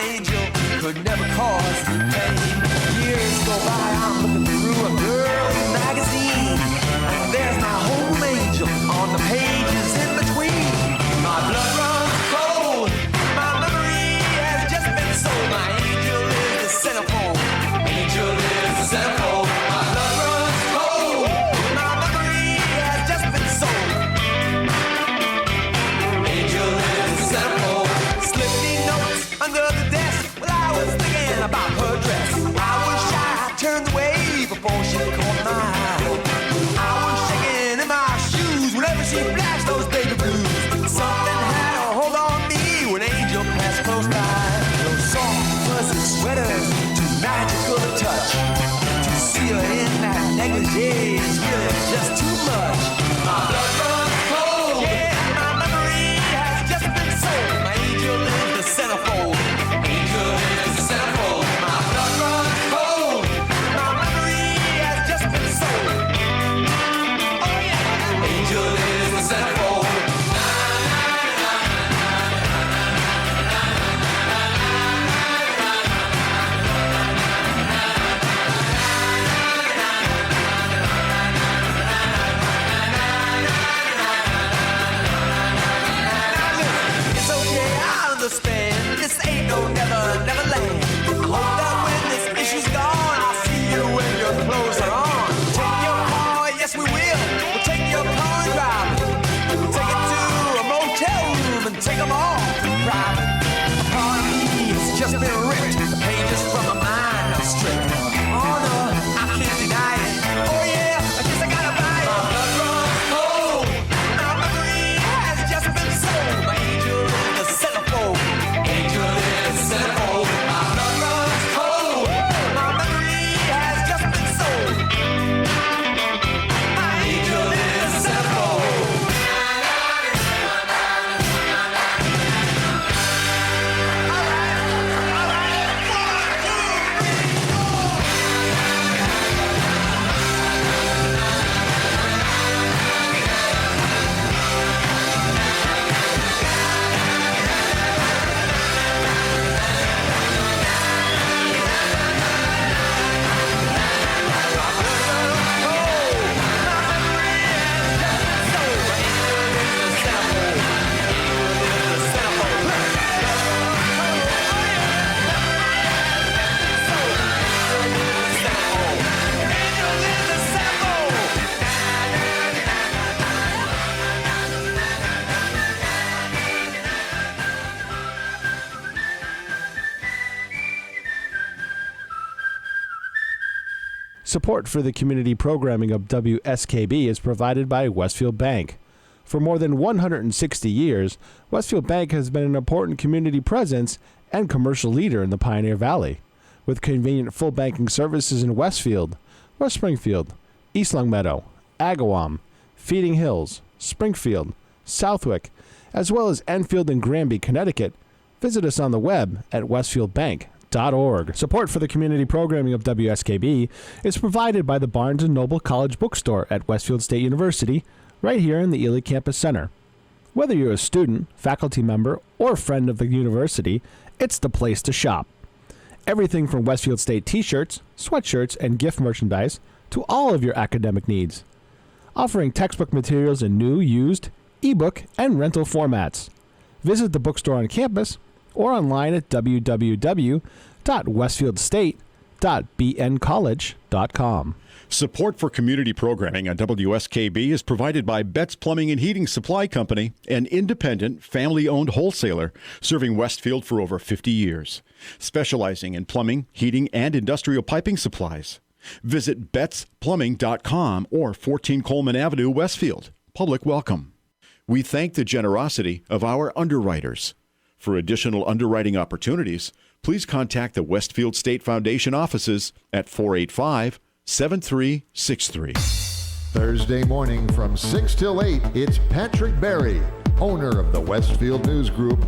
just too much. My blood runs cold. Yeah, my memory has just been sold. My angel is the centerfold. Angel is the centerfold. My blood runs cold. My memory has just been sold. Oh yeah, angel is the centerfold. This ain't no never land. I hope that when this issue's gone, I'll see you when your clothes are on. Take your car, yes we will. We'll take your car and drive it. We'll take it to a motel room and take them all private. A part of me has just been ripped. The pages from my mind are stripped. Oh no, I can't deny it. Oh yeah, I guess I gotta buy it. My blood runs cold. My memory has just been sold. My angel is the centerfold. Angel is the centerfold. My blood runs cold. My memory has just been sold. My angel is the centerfold. Support for the community programming of WSKB is provided by Westfield Bank. For more than 160 years, Westfield Bank has been an important community presence and commercial leader in the Pioneer Valley. With convenient full banking services in Westfield, West Springfield, East Longmeadow, Agawam, Feeding Hills, Springfield, Southwick, as well as Enfield and Granby, Connecticut, visit us on the web at westfieldbank.org. Support for the community programming of WSKB is provided by the Barnes & Noble College Bookstore at Westfield State University, right here in the Ely Campus Center. Whether you're a student, faculty member, or friend of the university, it's the place to shop. Everything from Westfield State t-shirts, sweatshirts, and gift merchandise to all of your academic needs. Offering textbook materials in new, used, ebook, and rental formats. Visit the bookstore on campus or online at www.westfieldstate.bncollege.com. Support for community programming on WSKB is provided by Betts Plumbing and Heating Supply Company, an independent, family-owned wholesaler serving Westfield for over 50 years, specializing in plumbing, heating, and industrial piping supplies. Visit bettsplumbing.com or 14 Coleman Avenue, Westfield. Public welcome. We thank the generosity of our underwriters. For additional underwriting opportunities, please contact the Westfield State Foundation offices at 485-7363. Thursday morning from 6 till 8, it's Patrick Berry, owner of the Westfield News Group.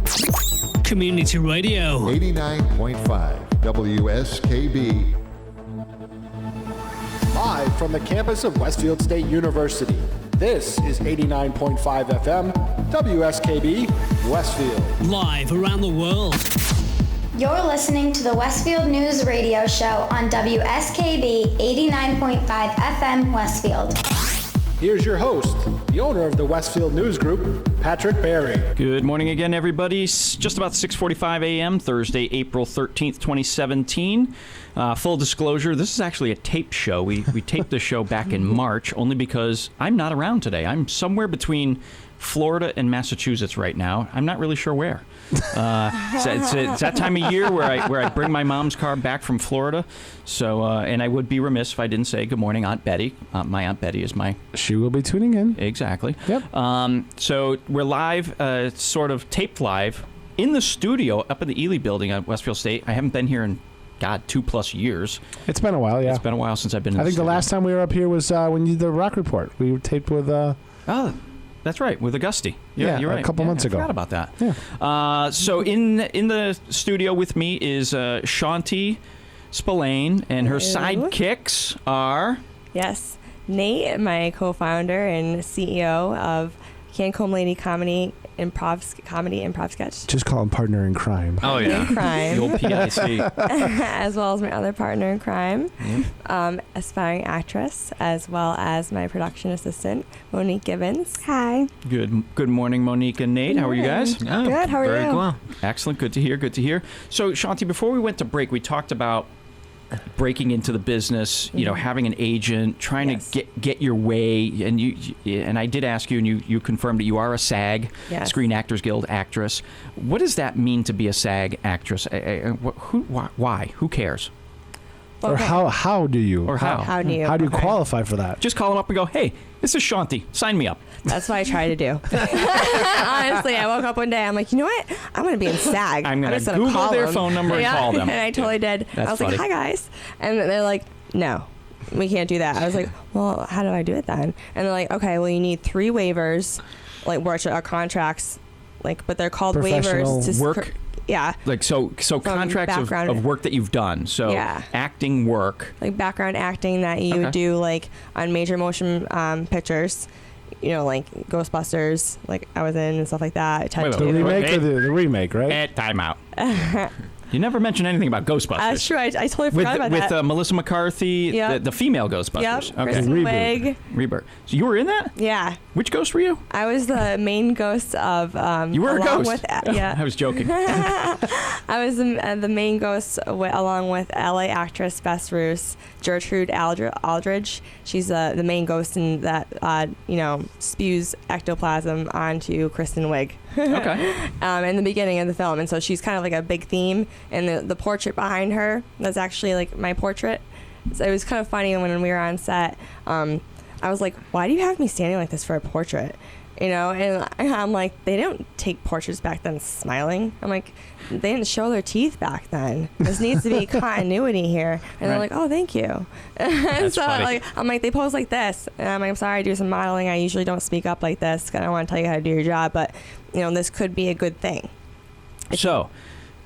Community Radio. 89.5 WSKB. Live from the campus of Westfield State University, this is 89.5 FM, WSKB, Westfield. Live around the world. You're listening to the Westfield News Radio Show on WSKB 89.5 FM Westfield. Here's your host, the owner of the Westfield News Group, Patrick Berry. Good morning again, everybody. Just about 6:45 a.m., Thursday, April 13th, 2017. Full disclosure, this is actually a taped show. We taped the show back in March only because I'm not around today. I'm somewhere between Florida and Massachusetts right now. I'm not really sure where. It's that time of year where I bring my mom's car back from Florida. So, and I would be remiss if I didn't say good morning, Aunt Betty. My Aunt Betty is my... She will be tuning in. Exactly. Yep. So we're live, sort of taped live, in the studio up in the Ely building at Westfield State. I haven't been here in God, 2+ years. It's been a while, yeah. It's been a while since I've been in I think the studio. last time we were up here was when you did the Rock Report. We taped with... Oh, that's right, with Augusti. Yeah, you're right. a couple months ago. I forgot about that. Yeah. So in the studio with me is Chaunty Spillane, and her sidekicks are... Yes. Nate, my co-founder and CEO of Cancombe Lady Comedy Improv Sketch. Just call him partner in crime. Oh, yeah. In crime. The old PIC. As well as my other partner in crime, Yep. aspiring actress, as well as my production assistant, Monique Gibbons. Hi. Good morning, Monique and Nate. How are you guys? Oh, Good, how are very you? Well. Excellent. Good to hear. So, Chaunty, before we went to break, we talked about breaking into the business, having an agent, trying to get your way, and I did ask you, and you confirmed that you are a SAG, Screen Actors Guild actress. What does that mean to be a SAG actress? Why? Who cares? Or how do you? Or how? How do you? How do you qualify for that? Just call them up and go, hey, this is Chaunty. Sign me up. That's what I try to do. Honestly, I woke up one day, I'm like, you know what? I'm going to be in SAG. I'm going just to gonna Google call their them. phone number and call them. And I totally did. That's I was funny. like, hi, guys. And they're like, no, we can't do that. I was like, well, how do I do it then? And they're like, okay, well, you need 3 waivers, which are contracts, but they're called waivers to work. Yeah. So contracts of work that you've done. So acting work. Like background acting that you would do on major motion pictures. Like Ghostbusters, I was in and stuff like that. Wait, the remake or the remake, right? Time out. You never mentioned anything about Ghostbusters. That's true. I totally forgot about that. With Melissa McCarthy, the female Ghostbusters. Yep. Okay. Kristen Wiig. Rebirth. So you were in that? Yeah. Which ghost were you? I was the main ghost of... you were a ghost? Yeah. I was joking. I was the main ghost along with LA actress Bess Roos, Gertrude Aldridge. She's the main ghost in that, spews ectoplasm onto Kristen Wiig. Okay. In the beginning of the film. And so she's kind of like a big theme. And the portrait behind her, that's actually my portrait. So it was kind of funny when we were on set. I was like, why do you have me standing like this for a portrait? And I'm like, they don't take portraits back then smiling. I'm like, they didn't show their teeth back then. This needs to be continuity here. And they're like, oh, thank you. And so I'm like, they pose like this. And I'm like, I'm sorry, I do some modeling. I usually don't speak up like this because I don't want to tell you how to do your job. But, this could be a good thing. So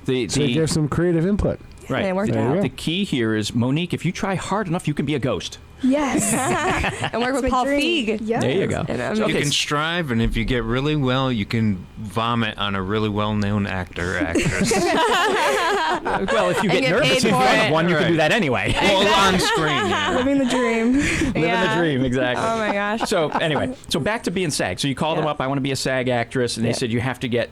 you give some creative input. Right. And it worked out. The key here is, Monique, if you try hard enough, you can be a ghost. Yes. And work with Paul Feig. Yes. There you go. You can strive, and if you get really well, you can vomit on a really well-known actor or actress. Well, if you get nervous in front of one, you can do that anyway. Well, on screen, yeah. Living the dream. Living the dream, exactly. Oh, my gosh. So anyway, back to being SAG. So you called them up, I want to be a SAG actress, and they said you have to have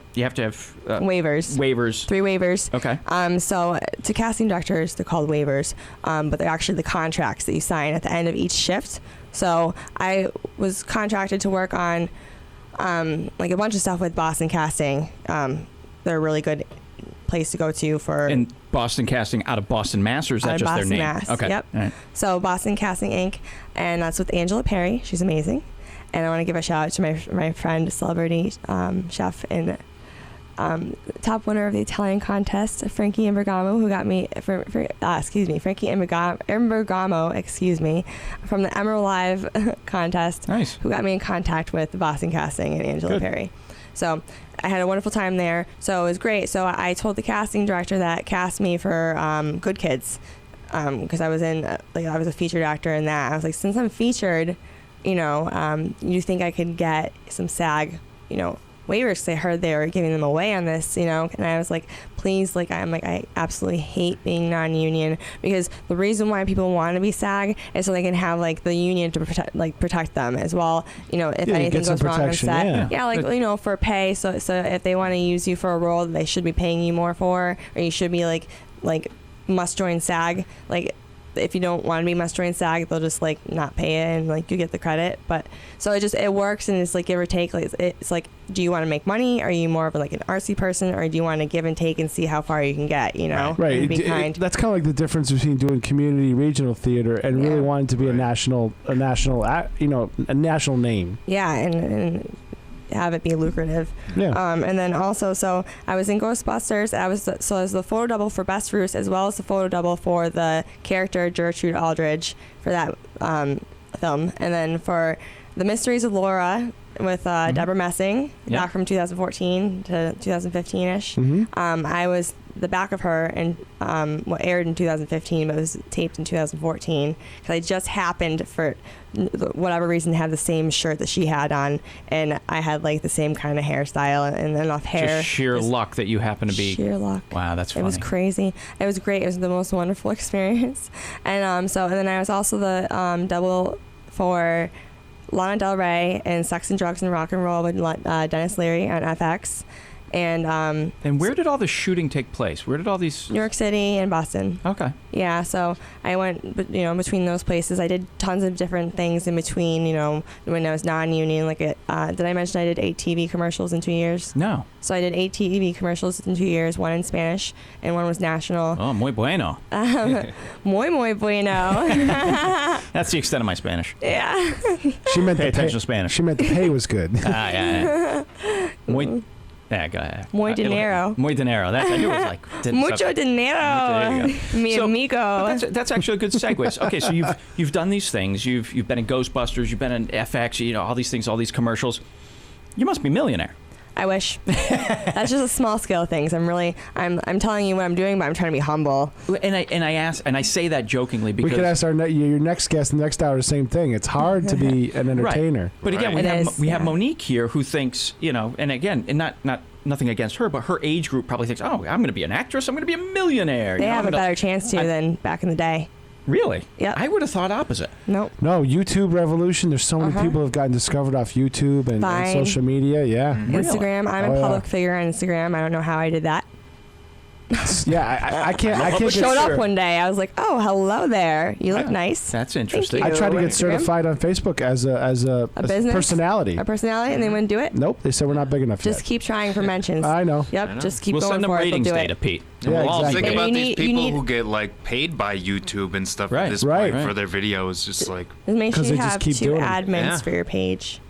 waivers. 3 waivers. Okay. So to casting directors, they're called waivers, but they're actually the contracts that you sign at the end of each shift. So I was contracted to work on a bunch of stuff with Boston Casting. They're a really good place to go to for... And Boston Casting out of Boston, Mass, or is that just Boston, their name? Mass. Okay. Yep. All right. So Boston Casting Inc. And that's with Angela Perry. She's amazing. And I want to give a shout out to my friend, celebrity chef and top winner of the Italian contest, Frankie Imbergamo, who got me Frankie Imbergamo, from the Emerald Live contest. Nice. Who got me in contact with Boston Casting and Angela Perry. So I had a wonderful time there. So it was great. So I told the casting director that cast me for Good Kids, because I was I was a featured actor in that. I was like, since I'm featured, you think I could get some SAG, waivers, because I heard they were giving them away on this, and I was like, please, I absolutely hate being non-union, because the reason why people want to be SAG is so they can have the union to protect them as well, if anything goes wrong on set, for pay, so if they want to use you for a role that they should be paying you more for, or you should be must join SAG, if you don't want to be must join SAG, they'll just not pay it, and you get the credit. But so it works, and it's give or take. It's do you want to make money? Are you more of an artsy person, or do you want to give and take and see how far you can get? Right. And be kind. That's kind of the difference between doing community regional theater and really wanting to be a national name. Yeah, and have it be lucrative. Yeah. And then also, so I was in Ghostbusters. I was the photo double for Bess Roos, as well as the photo double for the character Gertrude Aldridge for that film. And then for The Mysteries of Laura with Deborah Messing, back from 2014 to 2015-ish. I was the back of her, and what aired in 2015 but was taped in 2014, because I just happened, for whatever reason, to have the same shirt that she had on, and I had like the same kind of hairstyle and enough hair. Just sheer luck that you happen to be. Sheer luck. Wow, that's funny. It was crazy. It was great. It was the most wonderful experience. And and then I was also the double for Lana Del Rey in Sex and Drugs and Rock and Roll with Dennis Leary on FX. And where did all the shooting take place? Where did all these? New York City and Boston. Okay. Yeah, so I went, between those places. I did tons of different things in between, when I was non-union. Like, did I mention I did 8 TV commercials in 2 years? No. So I did 8 TV commercials in 2 years, one in Spanish and one was national. Oh, muy bueno. Muy bueno. That's the extent of my Spanish. Yeah. She meant pay the attention to Spanish. She meant the pay was good. Yeah. Muy. Yeah, go ahead. Muy dinero. Muy dinero. That's, I knew it was like mucho dinero. Mi amigo. That's actually a good segue. Okay, so you've done these things. You've been in Ghostbusters. You've been in FX. All these things, all these commercials. You must be a millionaire. I wish. That's just a small scale things. I'm telling you what I'm doing, but I'm trying to be humble. And I say that jokingly because we could ask your next guest in the next hour the same thing. It's hard to be an entertainer. Right. But again, we have Monique here who thinks, and again, and not nothing against her, but her age group probably thinks, oh, I'm going to be an actress. I'm going to be a millionaire. They have a better chance than back in the day. Really? Yeah. I would have thought opposite. Nope. No, YouTube revolution. There's so many people who have gotten discovered off YouTube and social media. Yeah. Instagram. I'm a public figure on Instagram. I don't know how I did that. Yeah, I can't. I showed up one day. I was like, "Oh, hello there. You look nice." That's interesting. I tried to get certified on Facebook as a business personality. A personality, and they wouldn't do it. Nope, they said we're not big enough just yet. keep trying for mentions. I know. Yep, just keep we'll going send them for it. ratings They'll do data, it. Pete. Yeah, we'll all exactly. think about these people need- who get like paid by YouTube and stuff Right. at this Right. point for their videos. Just like Just make sure 'Cause you they just have keep 2 doing it. admins for your page.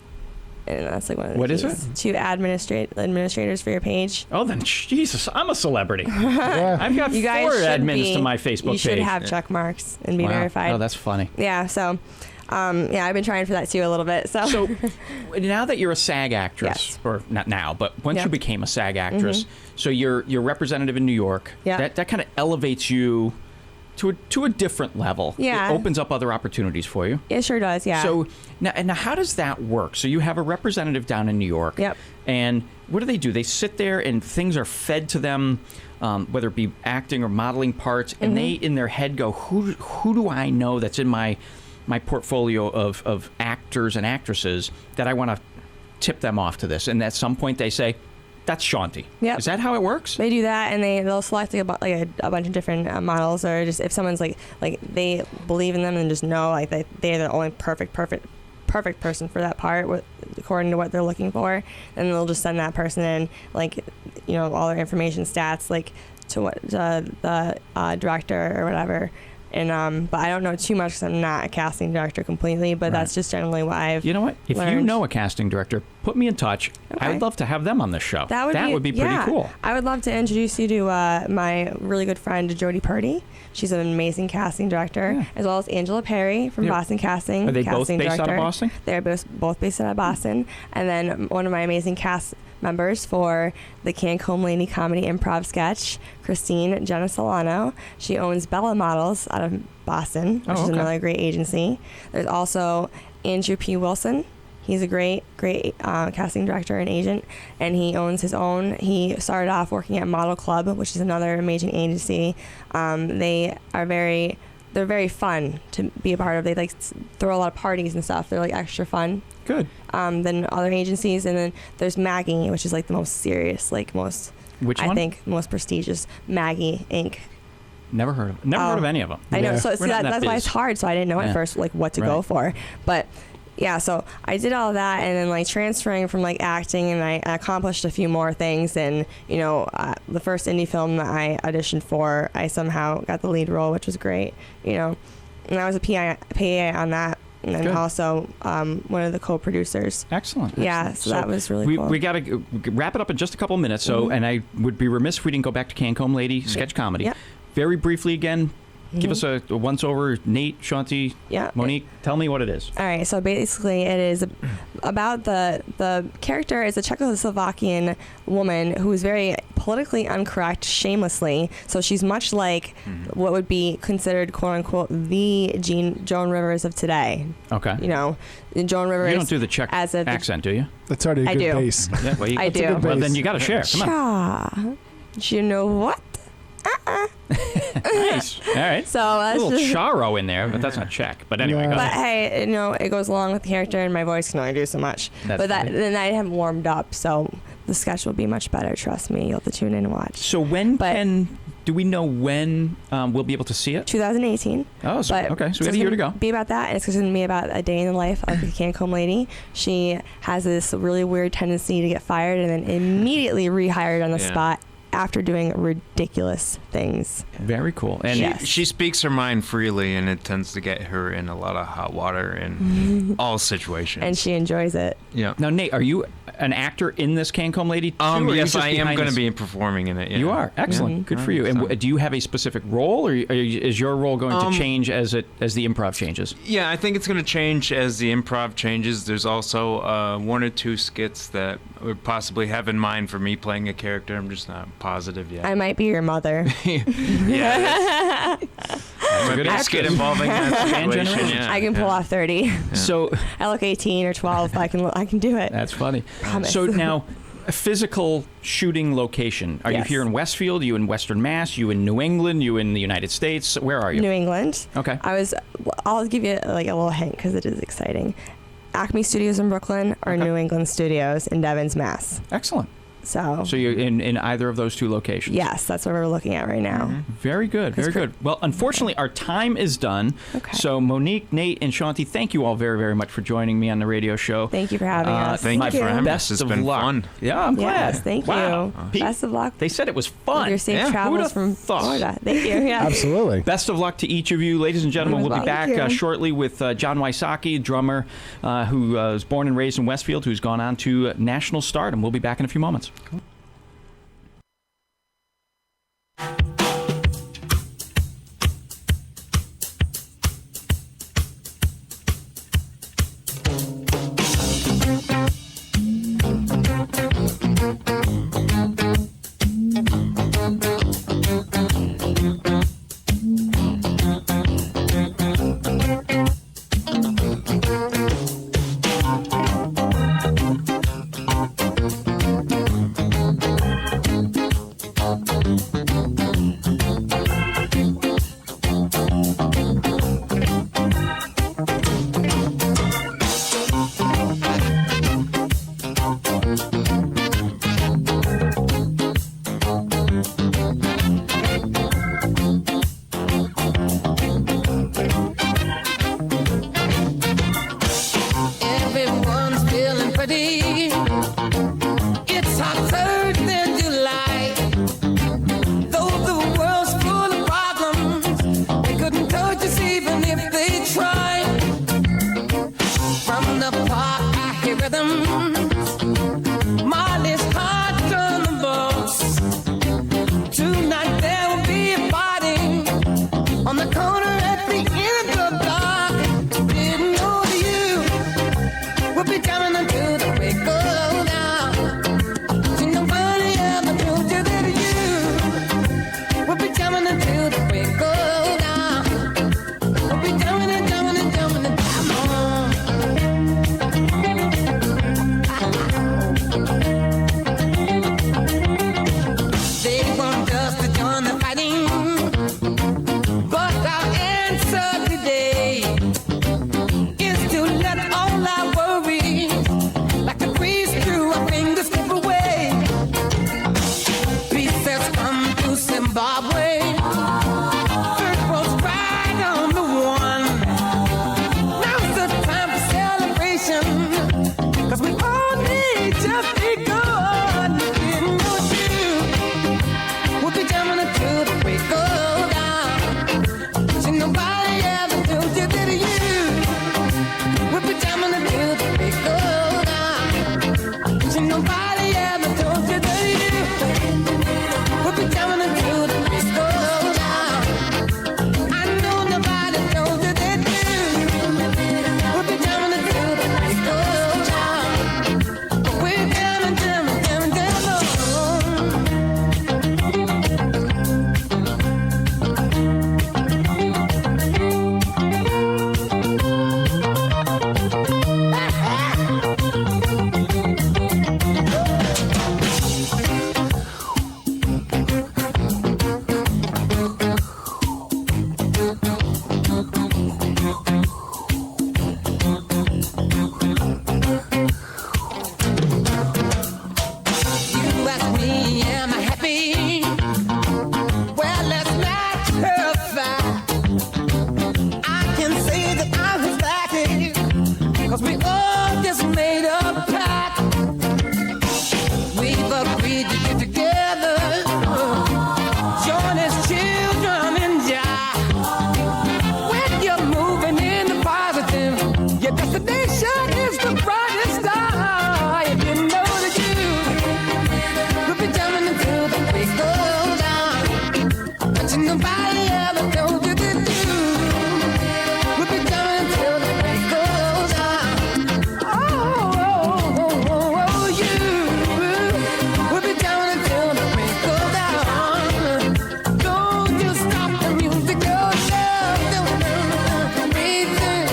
And that's like one of the What is keys. it? 2 administrators for your page. Oh, then Jesus, I'm a celebrity. Yeah. I've got You 4 guys should admins to my Facebook page. You should have check marks and be Wow. verified. Oh, that's funny. Yeah, so I've been trying for that too a little bit. So now that you're a SAG actress, Yes. or not now, but once Yeah. you became a SAG actress, so you're representative in New York. Yeah. That kind of elevates you to a different level. Yeah. It opens up other opportunities for you. it sure does. Yeah. So now how does that work? So you have a representative down in New York. Yep. And what do? They sit there and things are fed to them, whether it be acting or modeling parts, and they in their head go, who do I know that's in my portfolio of actors and actresses that I want to tip them off to this? And at some point they say, that's Chaunty. Yep. Is that how it works? They do that, and they'll select a bunch of different models, or just if someone's like they believe in them and just know they're the only perfect person for that part according to what they're looking for, then they'll just send that person in all their information stats to what the director or whatever. And but I don't know too much because I'm not a casting director completely, but that's just generally what I've You know what? If you learned. know a casting director, put me in touch. Okay. I'd love to have them on this show. That would be pretty cool. I would love to introduce you to my really good friend Jodie Purdy. She's an amazing casting director, as well as Angela Perry from Boston Casting. Are they both casting based out of Boston? They're both based out of Boston. And then one of my amazing cast members for the Cancombe Lady Comedy Improv sketch, Christine Jenna Solano. She owns Bella Models out of Boston, which is another great agency. There's also Andrew P. Wilson. He's a great casting director and agent, and he owns his own. He started off working at Model Club, which is another amazing agency. They're very fun to be a part of. They throw a lot of parties and stuff. They're extra fun. Good. Than other agencies. And then there's Maggie, which is the most serious, Which one? I think most prestigious, Maggie Inc. Never heard of any of them. I know. So We're not in that that's why biz. it's hard. So I didn't know at first what to go for, but. Yeah, so I did all that, and then transferring from acting, and I accomplished a few more things. And the first indie film that I auditioned for, I somehow got the lead role, which was great. And I was a PA on that and then Good. also one of the co-producers. Excellent. Yeah, so that was really cool. We got to wrap it up in just a couple of minutes. So, and I would be remiss if we didn't go back to Cancombe Lady sketch comedy. Yep. Very briefly again, give us a once-over. Nate, Chaunty, Monique, tell me what it is. All right, so basically it is about the character is a Czechoslovakian woman who is very politically incorrect shamelessly. So she's much like what would be considered, quote-unquote, the Joan Rivers of today. Okay. You know, Joan Rivers. You don't do the Czech accent, do you? That's already a good base. Yeah, well, I do. Well, then you got to share. Come on. You know what? Nice. All right. So that's a little just, charo in there, but that's not Czech. But anyway, go But ahead. hey, it goes along with the character, and my voice can only do so much. That's but funny. then I haven't warmed up, so the sketch will be much better. Trust me. You'll have to tune in and watch. So do we know when we'll be able to see it? 2018. Oh, so, okay. So we have it's a year to gonna go. Be about that, and it's going to be about a day in the life of the Cancombe lady. She has this really weird tendency to get fired and then immediately rehired on the spot after doing ridiculous things. Very cool. And she speaks her mind freely, and it tends to get her in a lot of hot water in all situations. And she enjoys it. Yeah. Now, Nate, are you an actor in this Cancombe Lady too? Or are you yes, just I am behind going to this? be performing in it. Yeah. You are excellent. Good for you. And do you have a specific role, or is your role going to change as the improv changes? Yeah, I think it's going to change as the improv changes. There's also one or two skits that would possibly have in mind for me playing a character. I'm just not positive yet. I might be your mother. Yeah. Might be a skit involving that situation. Yeah. I can pull off 30. Yeah. So I look 18 or 12. I can do it. That's funny. Promise. So now, a physical shooting location. Are you here in Westfield? Are you in Western Mass? You in New England? You in the United States? Where are you? New England. Okay. I'll give you like a little hint because it is exciting. Acme Studios in Brooklyn or New England Studios in Devens, Mass. Excellent. So you're in either of those two locations? Yes, that's what we're looking at right now. Very good, very good. Well, unfortunately, our time is done. Okay. So Monique, Nate, and Chaunty, thank you all very, very much for joining me on the radio show. Thank you for having us. Thank you for having us. It's been fun. Yeah, I'm glad. Yes, thank Wow. you. Pete, Best of luck. They said it was fun. Your safe travels from Florida. Thank you. Yeah. Absolutely. Best of luck to each of you. Ladies and gentlemen, we'll be back shortly with John Wysocki, drummer who was born and raised in Westfield, who's gone on to national stardom. We'll be back in a few moments. Cool. 'cause we all just made a pact. We've agreed to get together, join as children and die. When you're moving in the positive, your destination is the brightest star. If you know that you'll be jumping until the break goes down. But nobody ever told you that we'll be jumping until the break goes down. You will be jumping until the break goes down. Don't you stop the music, your love. Breathe down.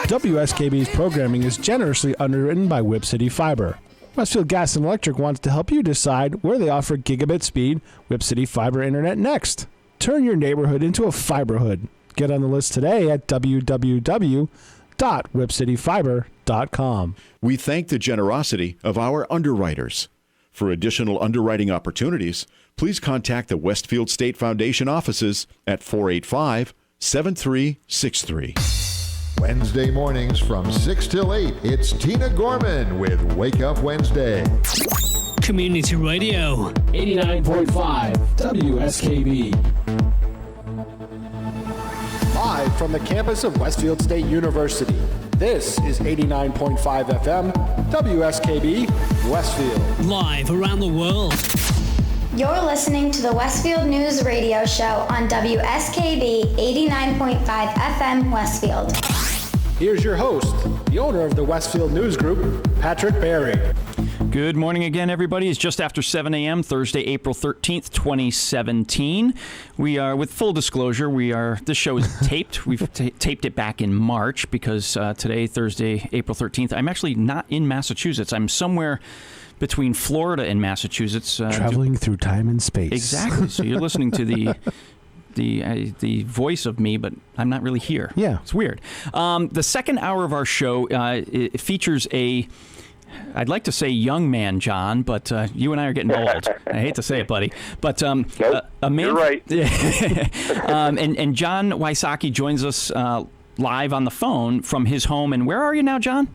WSKB's programming is generously underwritten by Whip City Fiber. Westfield Gas and Electric wants to help you decide where they offer gigabit speed Whip City Fiber Internet next. Turn your neighborhood into a fiberhood. Get on the list today at www.whipcityfiber.com. We thank the generosity of our underwriters. For additional underwriting opportunities, please contact the Westfield State Foundation offices at 485-7363. Wednesday mornings from 6 till 8, it's Tina Gorman with Wake Up Wednesday. Community Radio. 89.5 WSKB. Live from the campus of Westfield State University, this is 89.5 FM, WSKB, Westfield. Live around the world. You're listening to the Westfield News Radio Show on WSKB 89.5 FM Westfield. Here's your host, the owner of the Westfield News Group, Patrick Barry. Good morning again, everybody. It's just after 7 a.m., Thursday, April 13th, 2017. We are, with full disclosure, this show is taped. We've taped it back in March because today, Thursday, April 13th, I'm actually not in Massachusetts. I'm somewhere between Florida and Massachusetts. Traveling through time and space. Exactly. So you're listening to the voice of me, but I'm not really here. Yeah. It's weird. The second hour of our show it features I'd like to say young man, John, but you and I are getting old. I hate to say it, buddy. But a man. You're right. And John Wysocki joins us live on the phone from his home. And where are you now, John?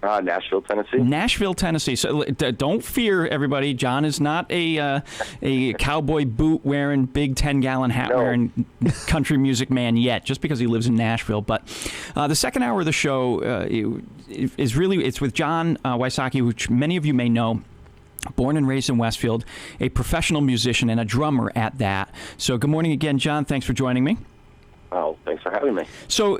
Nashville, Tennessee. Nashville, Tennessee. So don't fear, everybody. John is not a cowboy boot wearing, big 10-gallon hat wearing country music man yet, just because he lives in Nashville. But the second hour of the show it's with John Wysocki, which many of you may know. Born and raised in Westfield, a professional musician and a drummer at that. So good morning again, John. Thanks for joining me. Oh, thanks for having me. So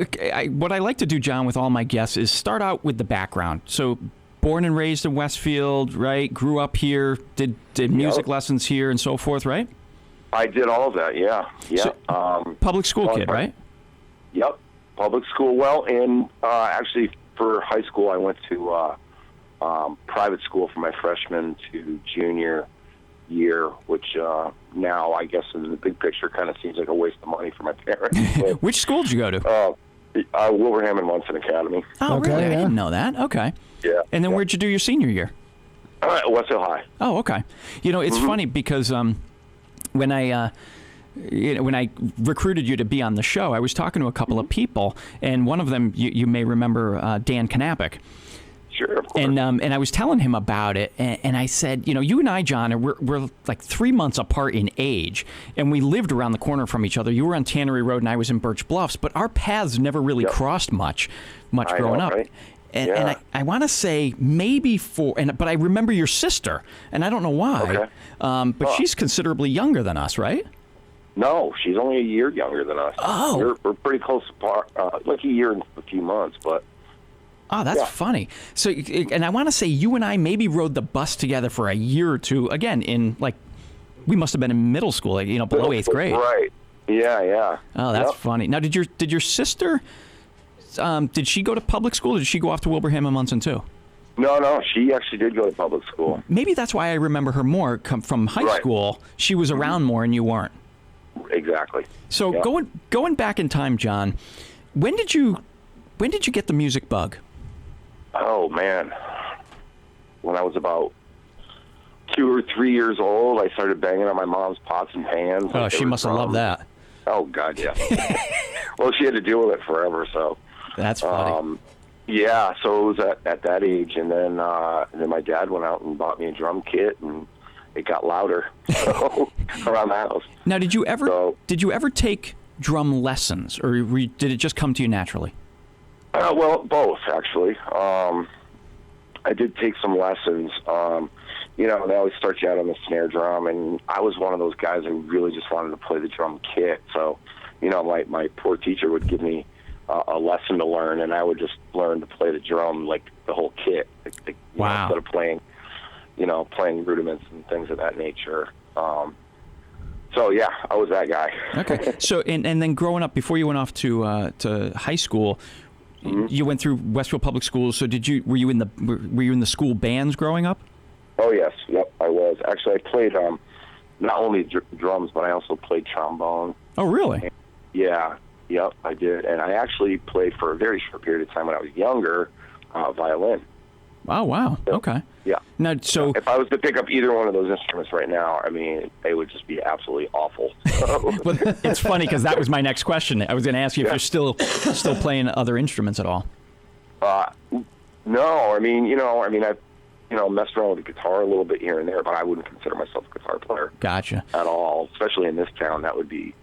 what I like to do, John, with all my guests is start out with the background. So born and raised in Westfield, right? Grew up here, did music lessons here and so forth, right? I did all of that, yeah. So, public school kid, right? Yep, public school. Well, and actually for high school, I went to private school from my freshman to junior year, which now I guess in the big picture kind of seems like a waste of money for my parents. Which school did you go to? Wilbraham and Munson Academy. Oh, okay, really? Yeah. I didn't know that. Okay. Yeah. And then where'd you do your senior year? Westfield High. Oh, okay. You know, it's funny because when I recruited you to be on the show, I was talking to a couple of people, and one of them you may remember, Dan Knappich. Sure, of course. And I was telling him about it, and I said, you know, you and I, John, we're like 3 months apart in age, and we lived around the corner from each other. You were on Tannery Road, and I was in Birch Bluffs, but our paths never really crossed much growing up. Right? And I want to say maybe but I remember your sister, and I don't know why, but she's considerably younger than us, right? No, she's only a year younger than us. Oh. We're pretty close apart, like a year and a few months, but... Oh, that's funny. So, and I want to say you and I maybe rode the bus together for a year or two, again, in, like, we must have been in middle school, like, below 8th grade. Right. Yeah. Oh, that's funny. Now, did your sister? Did she go to public school, or did she go off to Wilbraham and Munson too? No, she actually did go to public school. Maybe that's why I remember her more from high school. She was around more, and you weren't. Exactly. So going back in time, John, when did you get the music bug? Oh man, when I was about 2 or 3 years old, I started banging on my mom's pots and pans. Oh, she must have loved that. Oh God, yeah. Well, she had to deal with it forever, so. That's funny. Yeah, so it was at that age, and then my dad went out and bought me a drum kit, and it got louder around the house. Now, did you ever take drum lessons, or did it just come to you naturally? Well, both actually. I did take some lessons. They always start you out on the snare drum, and I was one of those guys who really just wanted to play the drum kit. So, my poor teacher would give me a lesson to learn, and I would just learn to play the drum, like the whole kit. Wow. Instead of playing rudiments and things of that nature. So yeah, I was that guy. Okay. So and then growing up, before you went off to high school, you went through Westfield Public Schools. So were you in the school bands growing up? Oh yes, yep, I was. Actually, I played not only drums, but I also played trombone. Oh really? Yeah. Yep, I did, and I actually played for a very short period of time when I was younger, violin. Oh wow! Okay. Yeah. Now, so if I was to pick up either one of those instruments right now, I mean, they would just be absolutely awful. Well, it's funny because that was my next question. I was going to ask you if you're still playing other instruments at all. No, I mean, I've messed around with the guitar a little bit here and there, but I wouldn't consider myself a guitar player. Gotcha. At all, especially in this town, that would be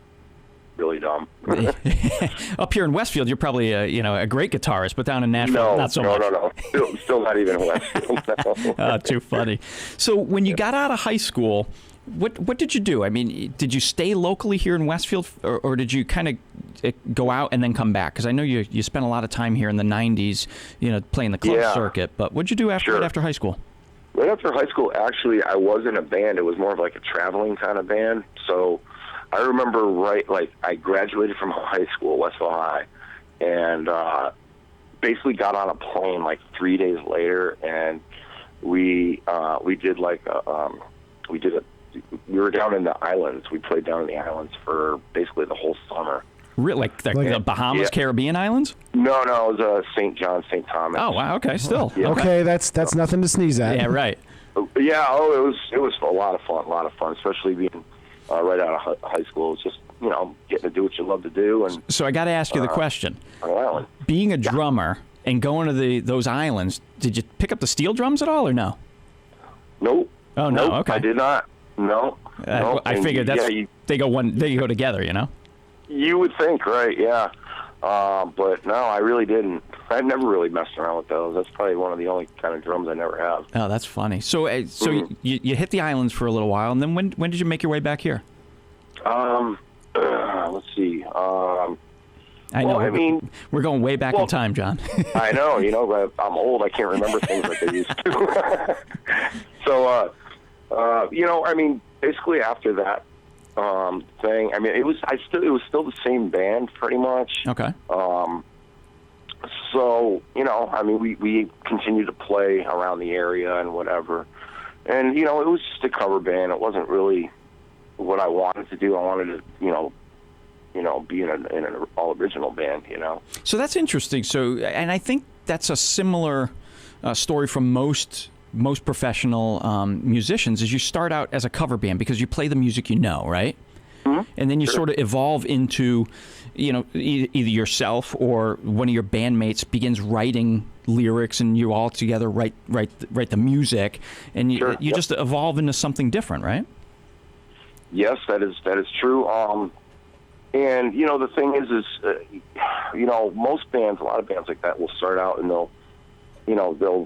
really dumb. Up here in Westfield, you're probably a great guitarist, but down in Nashville, not so much. No. Still not even in Westfield. No. Too funny. So when you got out of high school, what did you do? I mean, did you stay locally here in Westfield, or did you kind of go out and then come back? Because I know you spent a lot of time here in the 90s, playing the club circuit. But what did you do right after high school? Right after high school, actually, I was in a band. It was more of like a traveling kind of band. So I remember I graduated from high school, Westfield High, and basically got on a plane like 3 days later, and we were down in the islands. We played down in the islands for basically the whole summer. Really, like the Bahamas, Caribbean islands? No, it was St. John, St. Thomas. Oh wow, okay, still okay. That's nothing to sneeze at. Yeah, right. Yeah, it was a lot of fun, especially being right out of high school. It's just getting to do what you love to do. And so I got to ask you the question: on an island, being a drummer and going to those islands, did you pick up the steel drums at all, or no? Nope. Oh no, okay. I did not. No. I figured they go together, You would think, right? Yeah. But no, I really didn't. I never really messed around with those. That's probably one of the only kind of drums I never have. Oh, that's funny. So, you hit the islands for a little while, and then when did you make your way back here? Let's see. I know. We're going way back in time, John. I know. I'm old. I can't remember things like I used to. So, basically after that thing, it was still the same band pretty much. Okay. So, we continued to play around the area and whatever. And, it was just a cover band. It wasn't really what I wanted to do. I wanted to, be in an all-original band, So that's interesting. So, and I think that's a similar story from most professional musicians, is you start out as a cover band because you play the music right? Mm-hmm. And then you sort of evolve into, either yourself or one of your bandmates begins writing lyrics, and you all together write the music, and you just evolve into something different, right? Yes, that is true. And the thing is, most bands, a lot of bands like that, will start out and they'll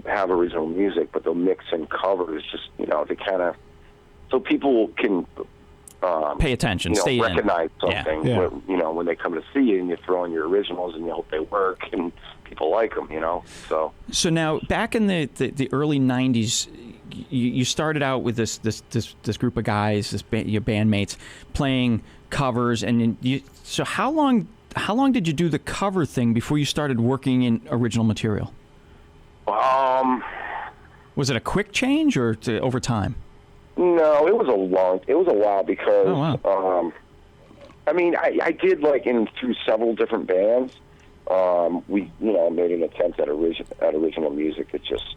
have original music, but they'll mix in covers, just to kind of so people can pay attention, recognize something. When they come to see you, and you throw in your originals, and you hope they work, and people like them. So now, back in the early '90s, you started out with this group of guys, your bandmates, playing covers, and so how long did you do the cover thing before you started working in original material? Was it a quick change or over time? No, it was a while because I did through several different bands. We made an attempt at original music. It just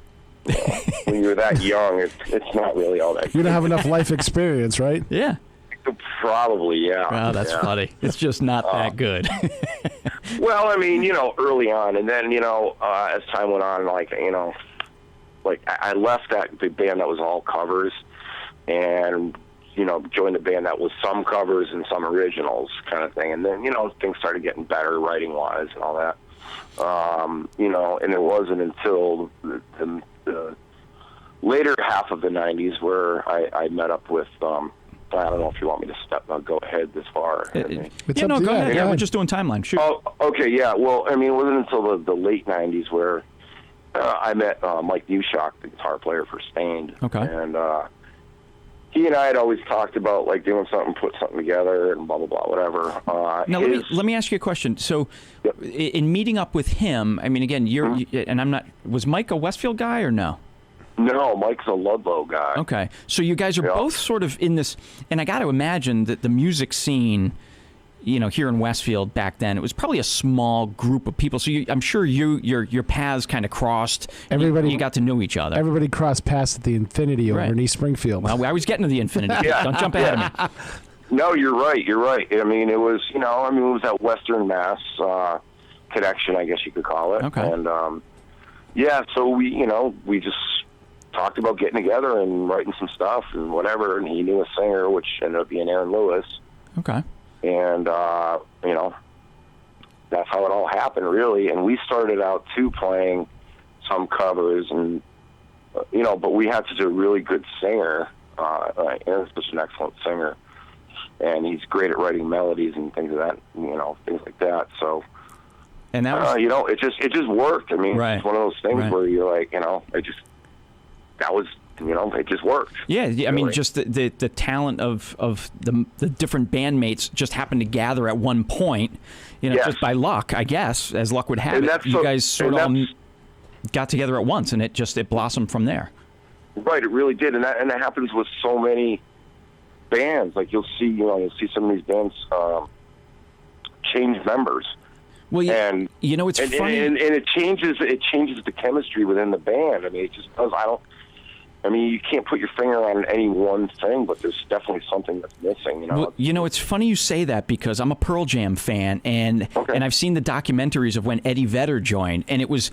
when you're that young, it's not really all that. You don't have enough life experience, right? Yeah. Probably, yeah. Wow, that's funny. It's just not that good. Well, early on, and then as time went on, I left the band that was all covers, and joined a band that was some covers and some originals kind of thing, and then things started getting better writing wise and all that. And it wasn't until the later half of the 90s where I met up with. I don't know if you want me to go ahead this far. Go ahead. Yeah, we're just doing timeline. Shoot. Oh, okay, yeah. Well, it wasn't until the late 90s where I met Mike Newshock, the guitar player for Stained. Okay. And he and I had always talked about doing something, put something together, and blah blah blah, whatever. Now let me ask you a question. So, in meeting up with him, again, and I'm not. Was Mike a Westfield guy or no? No, Mike's a Ludlow guy. Okay, so you guys are both sort of in this, and I got to imagine that the music scene, here in Westfield back then, it was probably a small group of people. So I'm sure your paths kind of crossed. Everybody, you got to know each other. Everybody crossed paths at the Infinity over in East Springfield. Well, I was getting to the Infinity. Don't jump ahead of me. No, you're right. It was, it was that Western Mass connection, I guess you could call it. Okay. And so we just talked about getting together and writing some stuff and whatever, and he knew a singer, which ended up being Aaron Lewis. Okay. And, that's how it all happened, really. And we started out, too, playing some covers, and, but we had such a really good singer. Aaron's such an excellent singer, and he's great at writing melodies and things of that, things like that. So, and that was, it just worked. Right. It's one of those things where you're like, it just worked. Yeah, just the talent of the different bandmates just happened to gather at one point, just by luck, I guess, as luck would have it. You guys sort of got together at once, and it blossomed from there. Right, it really did, and that happens with so many bands. Like you'll see some of these bands change members. Well, it's funny, and it changes the chemistry within the band. It just does. You can't put your finger on any one thing, but there's definitely something that's missing. Well, it's funny you say that because I'm a Pearl Jam fan, and I've seen the documentaries of when Eddie Vedder joined, and it was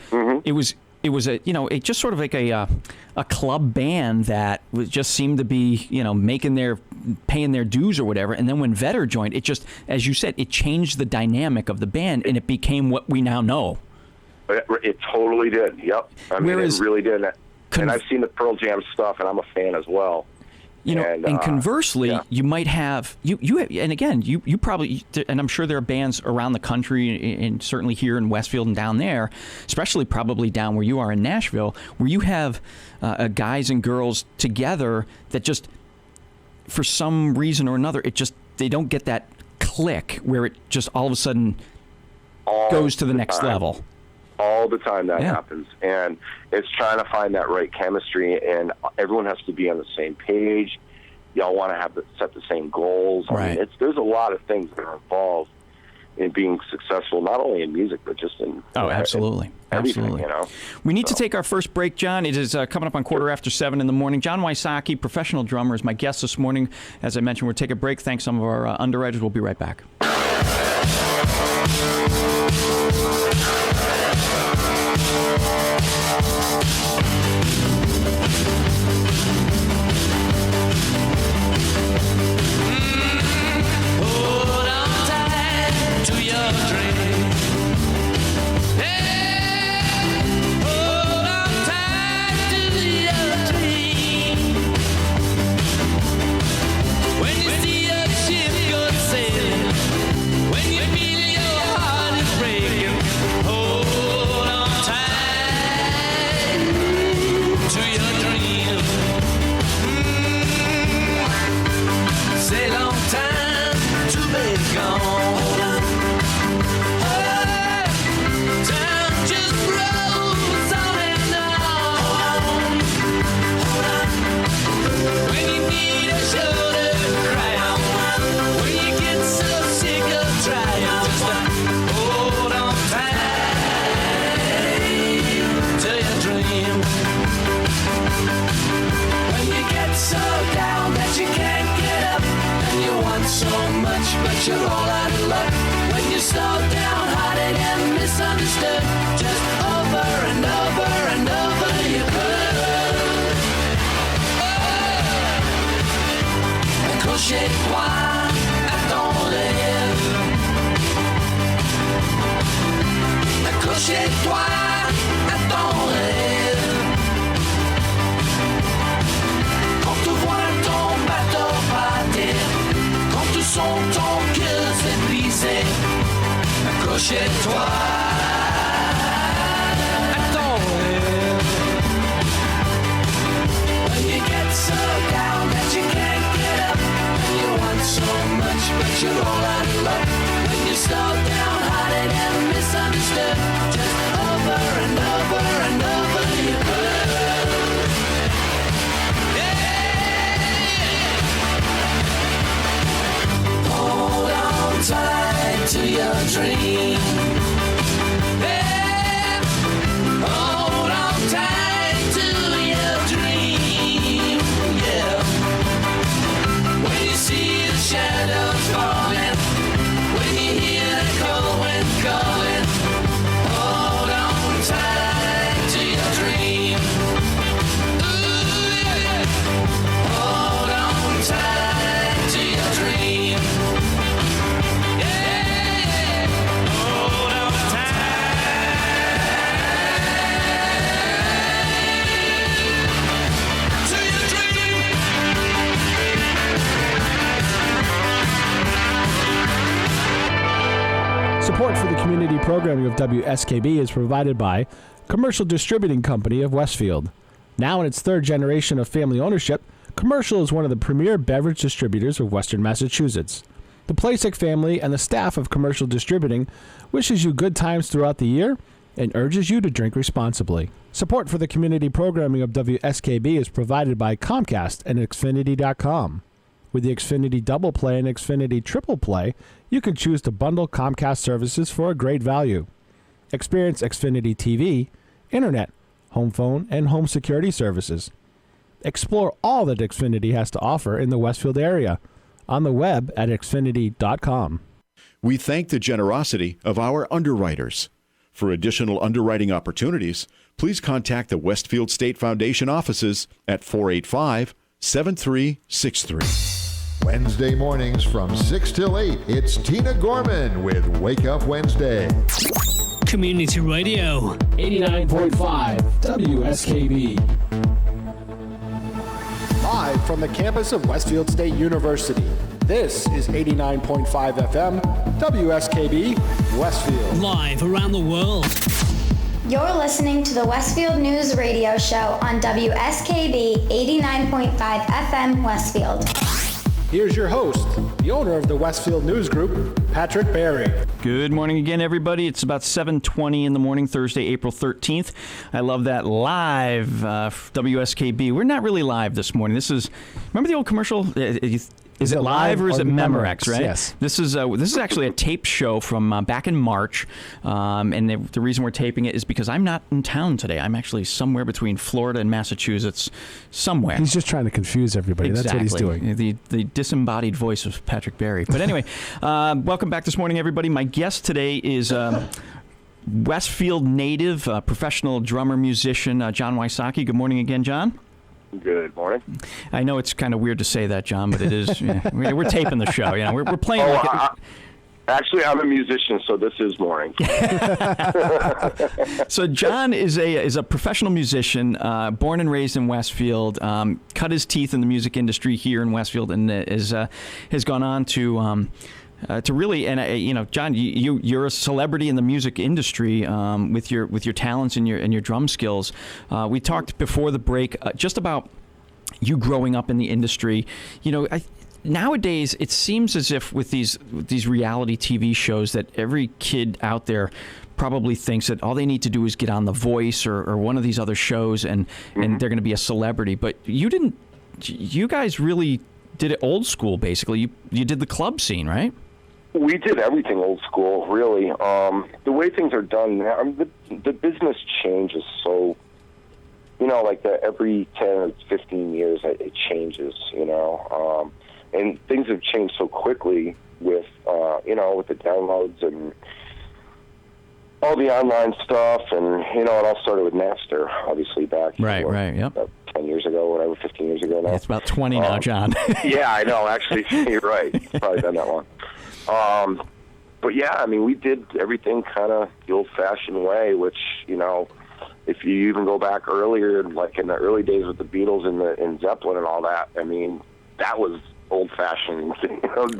it just sort of like a club band that just seemed to be paying their dues or whatever. And then when Vedder joined, it just, as you said, it changed the dynamic of the band, and it became what we now know. It totally did. Yep. It really did. And I've seen the Pearl Jam stuff, and I'm a fan as well. And conversely, you might have and again, you probably, and I'm sure there are bands around the country, and certainly here in Westfield and down there, especially probably down where you are in Nashville, where you have guys and girls together that just, for some reason or another, they don't get that click where it just all of a sudden goes to the next level. All the time that happens, and it's trying to find that right chemistry, and everyone has to be on the same page. Y'all want to set the same goals. Right. There's a lot of things that are involved in being successful, not only in music but just in absolutely, everything. We need to take our first break, John. It is coming up on 7:15 in the morning. John Wysocki, professional drummer, is my guest this morning. As I mentioned, we'll take a break. Thanks some of our underwriters. We'll be right back. Hold on tight to your dream. Hey, hold on tight to your dream. When you see a ship go sailing, when you feel your heart is breaking, hold on tight. but you're all out of luck. When you're so downhearted and misunderstood, just over and over and over you could. Accrochez-toi à ton rêve. Accrochez-toi à ton rêve. Quand tu vois ton bateau partir, quand tu sens ton cœur s'épuiser, accrochez-toi à ton rêve. When you get so down that you can't get up, when you want so much but you're all out of luck, when you're so downhearted and misunderstood, just over and over and over you could. Hold on tight to your dream. Yeah. Hold on tight to your dream. Yeah. When you see the shadows falling, when you hear the cold wind calling, hold on tight to your dream. Ooh, yeah. Hold on tight to your dream. Yeah. Hold on tight to your dream. Support for the community programming of WSKB is provided by Commercial Distributing Company of Westfield. Now in its third generation of family ownership, Commercial is one of the premier beverage distributors of Western Massachusetts. The Plasek family and the staff of Commercial Distributing wishes you good times throughout the year and urges you to drink responsibly. Support for the community programming of WSKB is provided by Comcast and Xfinity.com. With the Xfinity Double Play and Xfinity Triple Play, you can choose to bundle Comcast services for a great value. Experience Xfinity TV, Internet, home phone, and home security services. Explore all that Xfinity has to offer in the Westfield area on the web at Xfinity.com. We thank the generosity of our underwriters. For additional underwriting opportunities, please contact the Westfield State Foundation offices at 485-7363. Wednesday mornings from 6 till 8, it's Tina Gorman with Wake Up Wednesday. Community Radio. 89.5 WSKB. Live from the campus of Westfield State University, this is 89.5 FM, WSKB, Westfield. Live around the world. You're listening to the Westfield News Radio Show on WSKB 89.5 FM Westfield. Here's your host, the owner of the Westfield News Group, Patrick Barry. Good morning again, everybody. It's about 7:20 in the morning, Thursday, April 13th. I love that live WSKB. We're not really live this morning. This is, remember the old commercial? Is it live or is it Memorex, right? Yes. This is actually a tape show from back in March, and the reason we're taping it is because I'm not in town today. I'm actually somewhere between Florida and Massachusetts, somewhere. He's just trying to confuse everybody. Exactly. That's what he's doing. The disembodied voice of Patrick Barry. But anyway, welcome back this morning, everybody. My guest today is Westfield native, professional drummer, musician, John Wysocki. Good morning again, John. Good morning. I know it's kind of weird to say that, John, but it is. Yeah, we're taping the show. You know, we're playing like it. Actually, I'm a musician, so this is morning. So John is a professional musician, born and raised in Westfield. Cut his teeth in the music industry here in Westfield, and has gone on to really, and John, you're a celebrity in the music industry with your talents and your drum skills. We talked before the break just about you growing up in the industry. Nowadays, it seems as if with these reality TV shows that every kid out there probably thinks that all they need to do is get on The Voice or one of these other shows and they're going to be a celebrity. But you didn't. You guys really did it old school, basically. You did the club scene, right? We did everything old school, really. The way things are done now, the business changes so, like every 10 or 15 years it changes, and things have changed so quickly with with the downloads and all the online stuff, and it all started with Napster, obviously back right, yep, 10 years ago, whatever, 15 years ago now. It's about 20 now, John. Yeah, I know. Actually, you're right. It's probably been that long. But yeah, I mean, we did everything kind of the old-fashioned way, which if you even go back earlier, like in the early days with the Beatles and Zeppelin and all that, I mean, that was old-fashioned.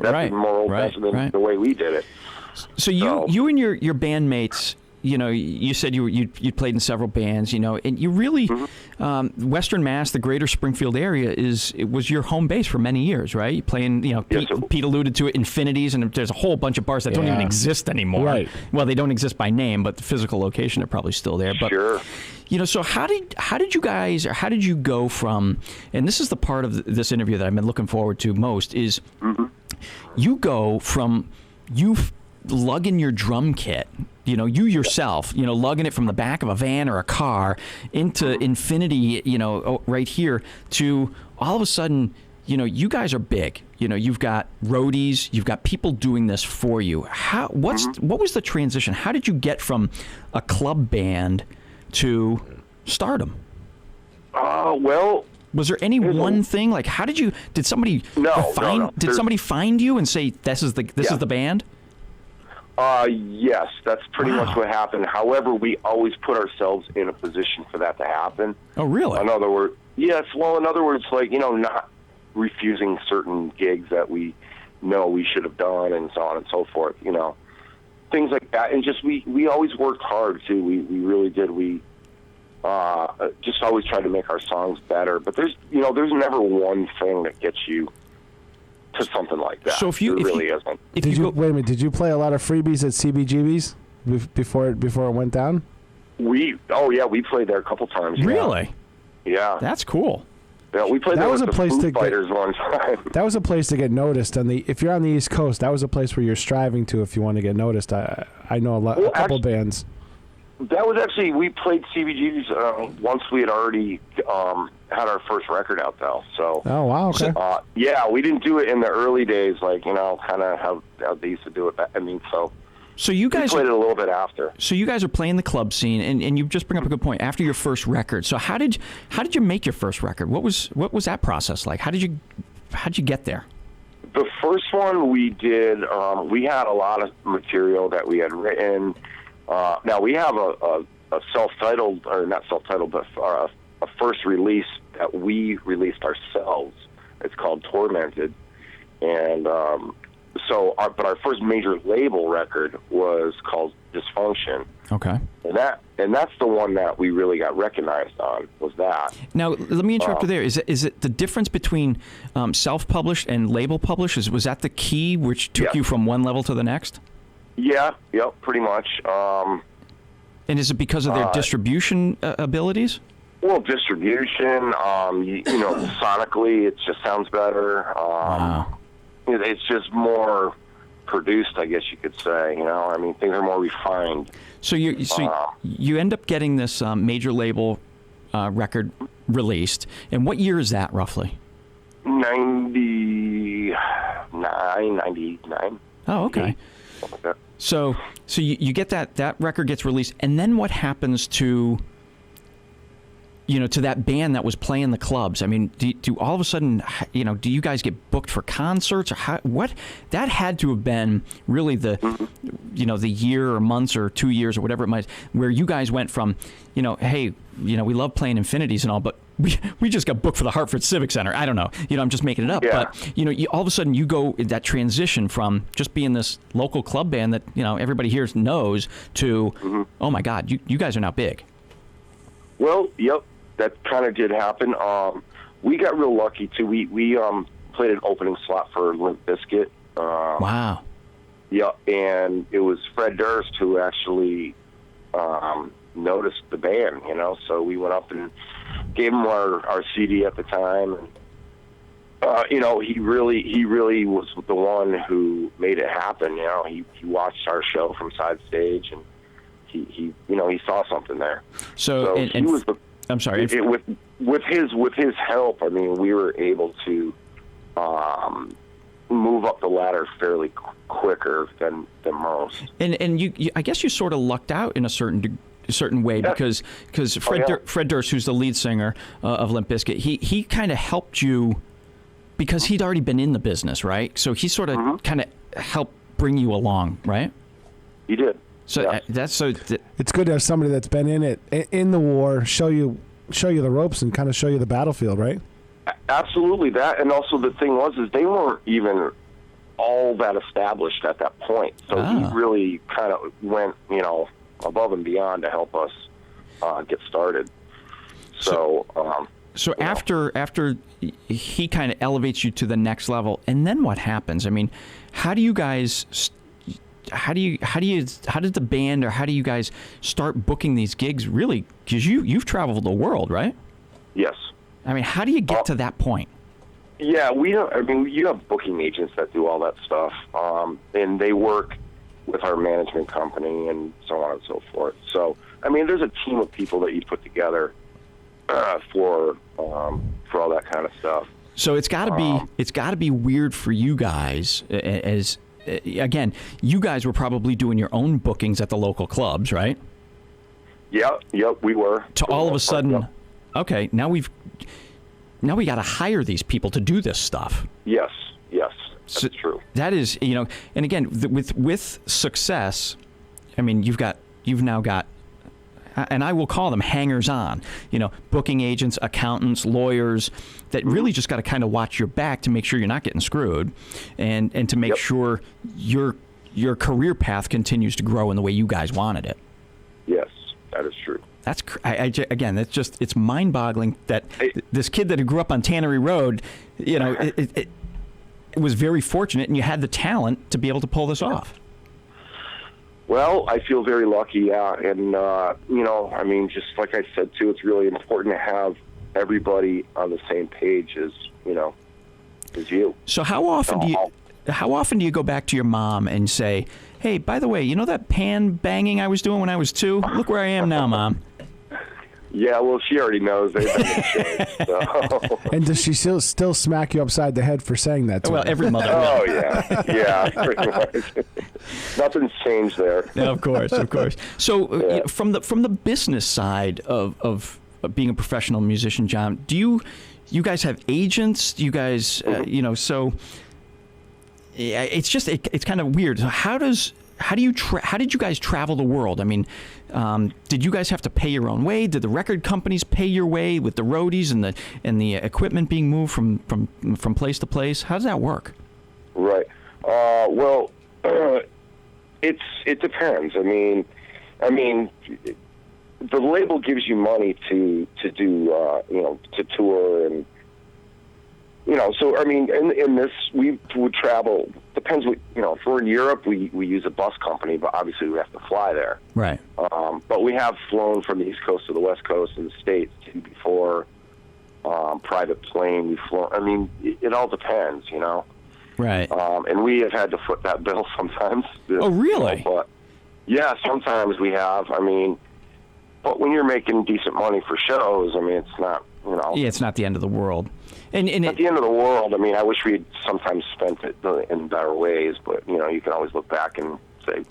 That's more old-fashioned than the way we did it. So you and your bandmates, you said you played in several bands, and you really, Western Mass, the greater Springfield area, it was your home base for many years, right? You playing, Pete alluded to it, Infinities, and there's a whole bunch of bars that don't even exist anymore. Right. Well, they don't exist by name, but the physical location are probably still there. But, sure. So how did you guys, or how did you go from, and this is the part of this interview that I've been looking forward to most, is you go from lugging your drum kit, you yourself, lugging it from the back of a van or a car into Infinity, right here, to all of a sudden, you guys are big. You've got roadies, you've got people doing this for you. What was the transition? How did you get from a club band to stardom? Well, was there any one thing? Like, how did somebody somebody find you and say, this is the band? Yes, that's pretty much what happened. However, we always put ourselves in a position for that to happen. Oh, really? In other words, yes. Well, in other words, like, not refusing certain gigs that we know we should have done, and so on and so forth. Things like that, and just we always worked hard too. We really did. We just always tried to make our songs better. But there's never one thing that gets you to something like that. So isn't. Wait a minute, did you play a lot of freebies at CBGB's before it went down? We played there a couple times. Really? Yeah. That's cool. Yeah, we played there with the Foo Fighters one time. That was a place to get noticed. If you're on the East Coast, that was a place where you're striving to if you want to get noticed. I know a couple bands. That was actually, we played CBGB's once we had already had our first record out, though. So. Oh, wow, okay. Yeah, we didn't do it in the early days, like, kind of how they used to do it. So you guys played it a little bit after. So you guys are playing the club scene, and you just bring up a good point. After your first record, so how did you make your first record? What was that process like? How did you get there? The first one we did, we had a lot of material that we had written. Now we have a self-titled, or not self-titled, but a first release that we released ourselves. It's called Tormented, and but our first major label record was called Dysfunction. Okay. And that's the one that we really got recognized on, was that. Now, let me interrupt you there. Is it the difference between self-published and label published? Was that the key which took you from one level to the next? Yeah, yep, pretty much. And is it because of their distribution abilities? Well, distribution, sonically, it just sounds better. Wow. It's just more produced, I guess you could say. Things are more refined. So you end up getting this major label record released. And what year is that, roughly? 99. Oh, okay. Like that. So you get that record gets released, and then what happens to that band that was playing the clubs? I mean, do all of a sudden, do you guys get booked for concerts, or what? That had to have been really the year or months or 2 years or whatever it might, where you guys went from, hey, we love playing Infinities and all, but we just got booked for the Hartford Civic Center. I don't know. I'm just making it up. Yeah. But, you all of a sudden you go that transition from just being this local club band that, everybody here knows to, oh my God, you guys are now big. Well, yep. That kind of did happen. We got real lucky too. We played an opening slot for Limp Bizkit. Wow. Yeah, and it was Fred Durst who actually noticed the band. So we went up and gave him our CD at the time, and he really was the one who made it happen. He watched our show from side stage, and he saw something there. So he was the. I'm sorry. With his help, we were able to move up the ladder fairly quicker than most. And you I guess you sort of lucked out in a certain way, because Fred Durst, who's the lead singer of Limp Bizkit, he kind of helped you because he'd already been in the business, right? So he sort of kind of helped bring you along, right? He did. So it's good to have somebody that's been in it, in the war, show you the ropes and kind of show you the battlefield, right? Absolutely, that. And also the thing is they weren't even all that established at that point. So he really kind of went, above and beyond to help us get started. So after he kind of elevates you to the next level, and then what happens? I mean, how do you guys? How did the band, or how do you guys start booking these gigs? Really, because you've traveled the world, right? Yes. I mean, how do you get to that point? Yeah, you have booking agents that do all that stuff, and they work with our management company and so on and so forth. So, I mean, there's a team of people that you put together for all that kind of stuff. So it's got to be weird for you guys, as again, you guys were probably doing your own bookings at the local clubs, right? Yep, we were. To all of a sudden, okay, now we got to hire these people to do this stuff. Yes, that's true. That is, and again, with success, I mean, you've now got, and I will call them hangers-on, booking agents, accountants, lawyers, that really just got to kind of watch your back to make sure you're not getting screwed, and to make sure your career path continues to grow in the way you guys wanted it. Yes, that is true. That's again, it's mind-boggling that this kid that grew up on Tannery Road, it was very fortunate, and you had the talent to be able to pull this off. Well, I feel very lucky, yeah. And, I mean, just like I said, too, it's really important to have everybody on the same page as you. So how often do you go back to your mom and say, hey, by the way, that pan banging I was doing when I was 2? Look where I am now, Mom. Yeah, well, she already knows they've been changed. So. And does she still smack you upside the head for saying that to her? Well, every mother will. Oh, yeah, pretty much. Nothing's changed there. No, of course. So from the business side of being a professional musician, John, do you guys have agents? Do you guys, so it's kind of weird. So how did you guys travel the world? I mean, did you guys have to pay your own way? Did the record companies pay your way with the roadies and the equipment being moved from place to place? How does that work? Right. Well, it depends. I mean, the label gives you money to do to tour, and so I mean, in this we would travel. Depends what if we're in Europe, we use a bus company, but obviously we have to fly there. Right. But we have flown from the East Coast to the West Coast of the States too before. Private plane, we've flown. I mean, it all depends, Right. And we have had to foot that bill sometimes. Oh, really? But yeah, sometimes we have. I mean, but when you're making decent money for shows, I mean, it's not, Yeah, it's not the end of the world. And at the end of the world, I mean, I wish we had sometimes spent it in better ways, but, you can always look back and say...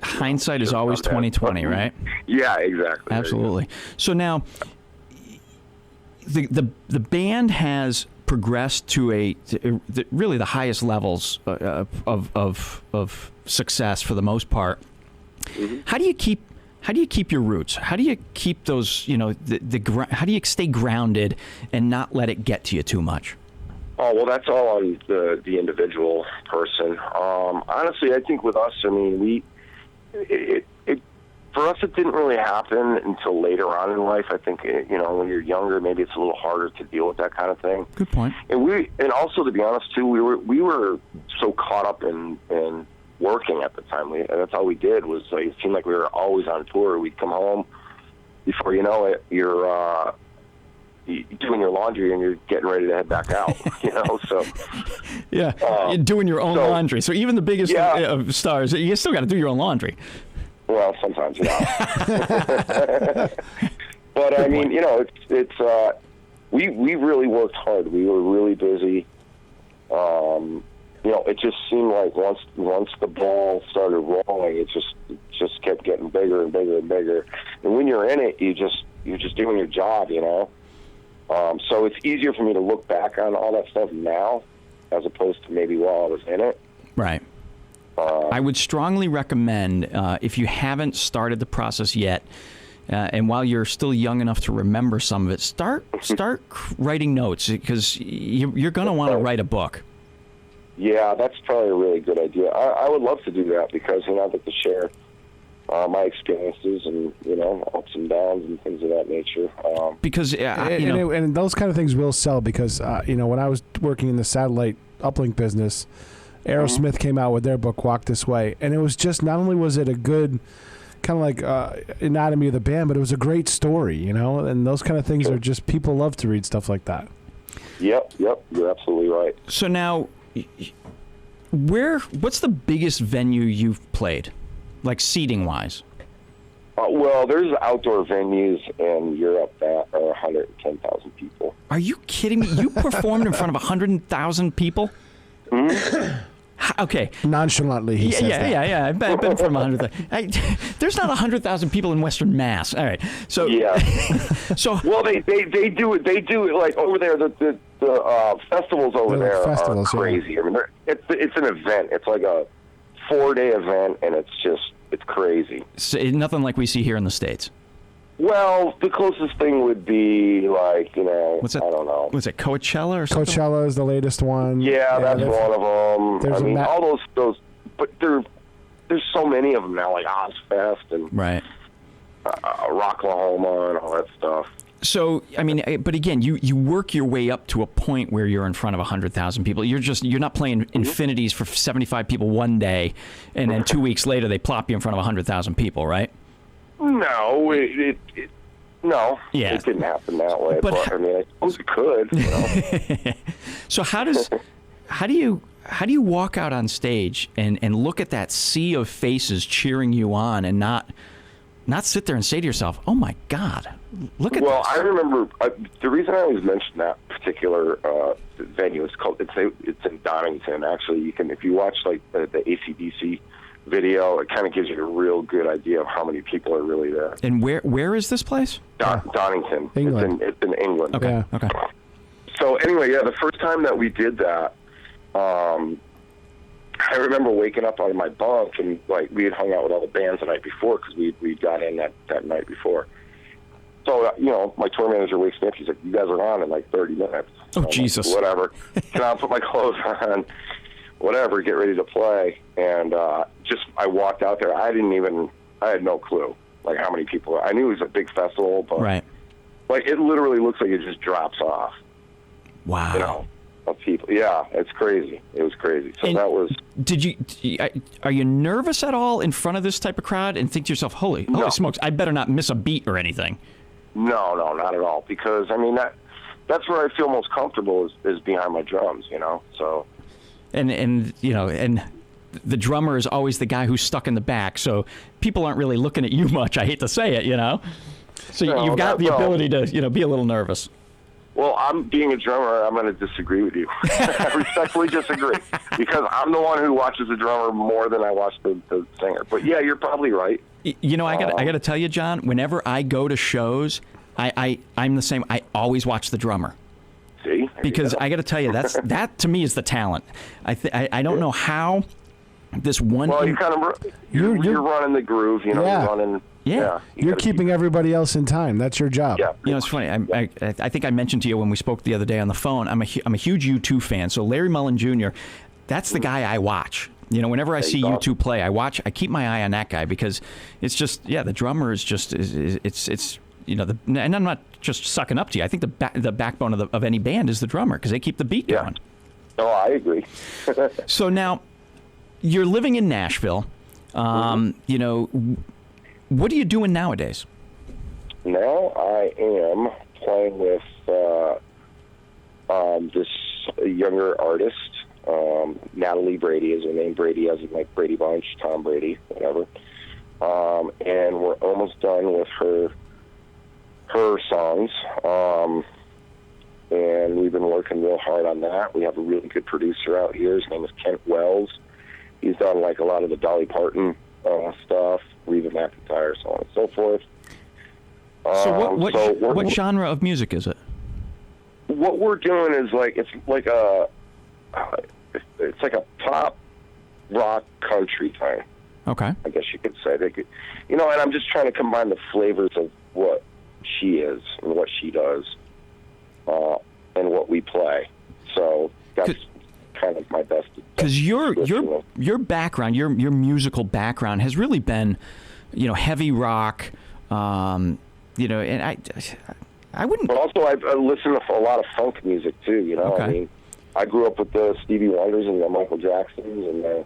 Hindsight is always 20/20, right? Yeah, exactly. Absolutely. So now, the band has progressed to really the highest levels of success for the most part. Mm-hmm. How do you keep your roots? How do you keep those, how do you stay grounded and not let it get to you too much? Oh, well, that's all on the individual person. Honestly, I think with us, I mean, for us, it didn't really happen until later on in life. I think, when you're younger, maybe it's a little harder to deal with that kind of thing. Good point. And also, to be honest, too, we were so caught up in working at the time. That's all we did was it seemed like we were always on tour. We'd come home, before you know it, you're doing your laundry and you're getting ready to head back out. So yeah, you're doing your own laundry. So even the biggest of stars, you still got to do your own laundry. Well, sometimes, But I mean, we really worked hard. We were really busy. it just seemed like once the ball started rolling, it just kept getting bigger and bigger and bigger. And when you're in it, you're just doing your job, So it's easier for me to look back on all that stuff now, as opposed to maybe while I was in it. Right. I would strongly recommend, if you haven't started the process yet, and while you're still young enough to remember some of it, start writing notes, because you're going to want to write a book. Yeah, that's probably a really good idea. I would love to do that, because I get to share my experiences and ups and downs and things of that nature. Because and those kind of things will sell, because when I was working in the satellite uplink business, Aerosmith came out with their book Walk This Way, and it was just, not only was it a good kind of like anatomy of the band, but it was a great story, and those kind of things are just, people love to read stuff like that. Yep, you're absolutely right. So now, what's the biggest venue you've played, like seating wise? Well, there's outdoor venues in Europe that are 110,000 people. Are you kidding me? You performed in front of 100,000 people? Okay. Nonchalantly, he says that. Yeah. I've been from 100,000. There's not 100,000 people in Western Mass. All right. So yeah. Well, they do it. They do it like over there. The festivals over there are crazy. Yeah. I mean, it's an event. It's like a 4-day event, and it's crazy. So, nothing like we see here in the States. Well, the closest thing would be like, what's that? I don't know. Was it Coachella or something? Coachella is the latest one. Yeah, that's one of them. I mean, all those, but there's so many of them now, like Ozfest and right, Rocklahoma and all that stuff. So, I mean, but again, you work your way up to a point where you're in front of 100,000 people. You're not playing infinities for 75 people one day, and then 2 weeks later they plop you in front of 100,000 people, right? No, no. Yeah. It didn't happen that way. But I mean, I suppose it could. So how do you walk out on stage and look at that sea of faces cheering you on and not sit there and say to yourself, "Oh my God, look at this." Well, I remember the reason I always mention that particular venue is it's in Donington. Actually, if you watch like the AC/DC video, it kind of gives you a real good idea of how many people are really there. And where is this place? Donington. England. It's in England. Okay. Yeah. Okay. So anyway, the first time that we did that, I remember waking up out of my bunk, and like we had hung out with all the bands the night before, because we got in that night before. So my tour manager wakes me up. He's like, "You guys are on in like 30 minutes." Oh, so Jesus! Like, whatever. Can I put my clothes on? Whatever. Get ready to play. And I walked out there. I had no clue like how many people. I knew it was a big festival, but right. Like it literally looks like it just drops off. Wow. Of people. Yeah, it's crazy. It was crazy. So and that was. Are you nervous at all in front of this type of crowd and think to yourself, holy smokes, I better not miss a beat or anything? No, not at all. Because I mean that's where I feel most comfortable is behind my drums. So. And the drummer is always the guy who's stuck in the back, so people aren't really looking at you much. I hate to say it, So you've got the ability to be a little nervous. Well, I'm being a drummer. I'm going to disagree with you. I respectfully disagree, because I'm the one who watches the drummer more than I watch the singer. But yeah, you're probably right. I got to tell you, John. Whenever I go to shows, I'm the same. I always watch the drummer. See? Because I got to tell you, that to me is the talent. I don't know how this one. Well, you're running the groove. You're running. Yeah, you're keeping everybody else in time. That's your job. Yeah. It's funny. I think I mentioned to you when we spoke the other day on the phone. I'm a huge U2 fan. So Larry Mullen Jr. That's the guy I watch. Whenever I see U2 play, I keep my eye on that guy, because it's just the drummer is just it's. And I'm not just sucking up to you. I think the backbone of any band is the drummer, because they keep the beat going. Oh, I agree. So now, you're living in Nashville. What are you doing nowadays? Now I am playing with this younger artist. Natalie Brady is her name. Brady as in like Brady Bunch, Tom Brady, whatever. And we're almost done with her songs. and we've been working real hard on that. We have a really good producer out here. His name is Kent Wells. He's done like a lot of the Dolly Parton stuff, Reba McEntire, so on and so forth. So what genre of music is it? What we're doing is it's like a pop rock country thing. Okay. I guess you could say they could, and I'm just trying to combine the flavors of what she is and what she does, and what we play. So that's kind of my best. Because your background, your musical background has really been, heavy rock, and I wouldn't. But also, I listen to a lot of funk music too. Okay. I mean, I grew up with the Stevie Wonders and the Michael Jacksons and the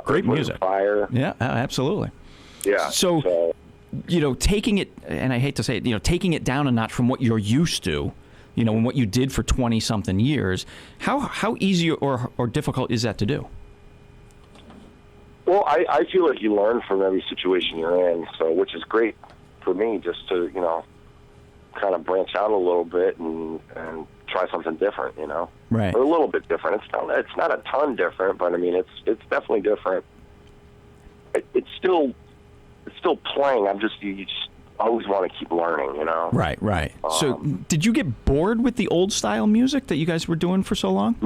great music. Fire. Yeah, absolutely. Yeah. So, taking it, and I hate to say it, taking it down a notch from what you're used to, and what you did for 20-something years, how easy or difficult is that to do? Well, I feel like you learn from every situation you're in, so which is great for me, just to kind of branch out a little bit and try something different, Right. Or a little bit different. It's not a ton different, but I mean it's definitely different. It's still playing. You just always want to keep learning, Right. So, did you get bored with the old style music that you guys were doing for so long?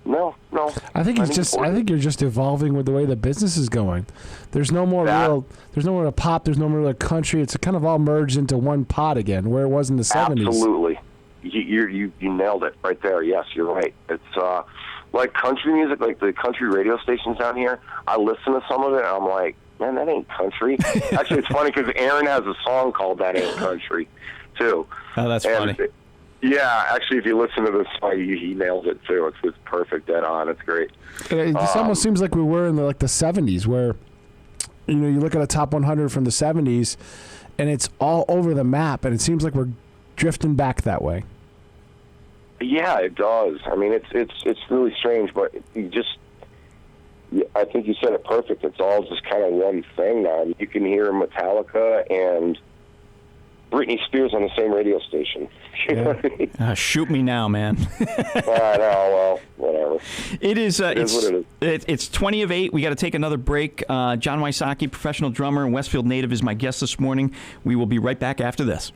No. I think you're just evolving with the way the business is going. There's no more there's no more pop, there's no more country. It's kind of all merged into one pot again, where it was in the 70s. Absolutely. You nailed it right there. Yes, you're right. It's like country music, like the country radio stations down here. I listen to some of it, and I'm like, man, that ain't country. Actually, it's funny because Aaron has a song called "That Ain't Country," too. Oh, that's funny. Yeah, actually, if you listen to this song, he nails it too. It's perfect, dead on. It's great. It just almost seems like we were in the 70s, where you look at a top 100 from the 70s, and it's all over the map, and it seems like we're drifting back that way. Yeah, it does. I mean, it's really strange, but I think you said it perfect. It's all just kind of one thing now. You can hear Metallica and Britney Spears on the same radio station. You know what I mean? Shoot me now, man. I know. Well, whatever. It is. It's what it is. It's 20 of 8. We got to take another break. John Wysocki, professional drummer and Westfield native, is my guest this morning. We will be right back after this.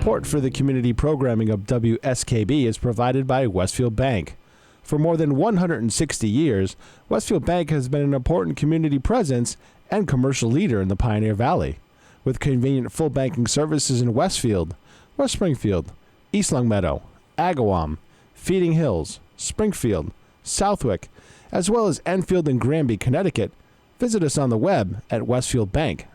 Support for the community programming of WSKB is provided by Westfield Bank. For more than 160 years, Westfield Bank has been an important community presence and commercial leader in the Pioneer Valley, with convenient full banking services in Westfield, West Springfield, East Longmeadow, Agawam, Feeding Hills, Springfield, Southwick, as well as Enfield and Granby, Connecticut. Visit us on the web at westfieldbank.org.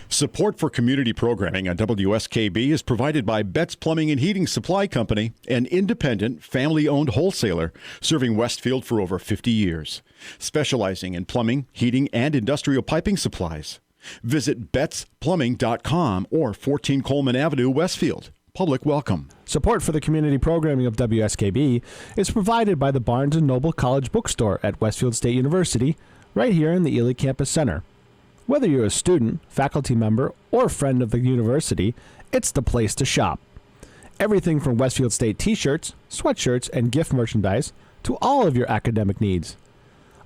Support for community programming on WSKB is provided by Betts Plumbing and Heating Supply Company, an independent, family-owned wholesaler serving Westfield for over 50 years, specializing in plumbing, heating, and industrial piping supplies. Visit bettsplumbing.com or 14 Coleman Avenue, Westfield. Public welcome. Support for the community programming of WSKB is provided by the Barnes & Noble College Bookstore at Westfield State University, right here in the Ely Campus Center. Whether you're a student, faculty member, or friend of the university, it's the place to shop. Everything from Westfield State t-shirts, sweatshirts, and gift merchandise to all of your academic needs.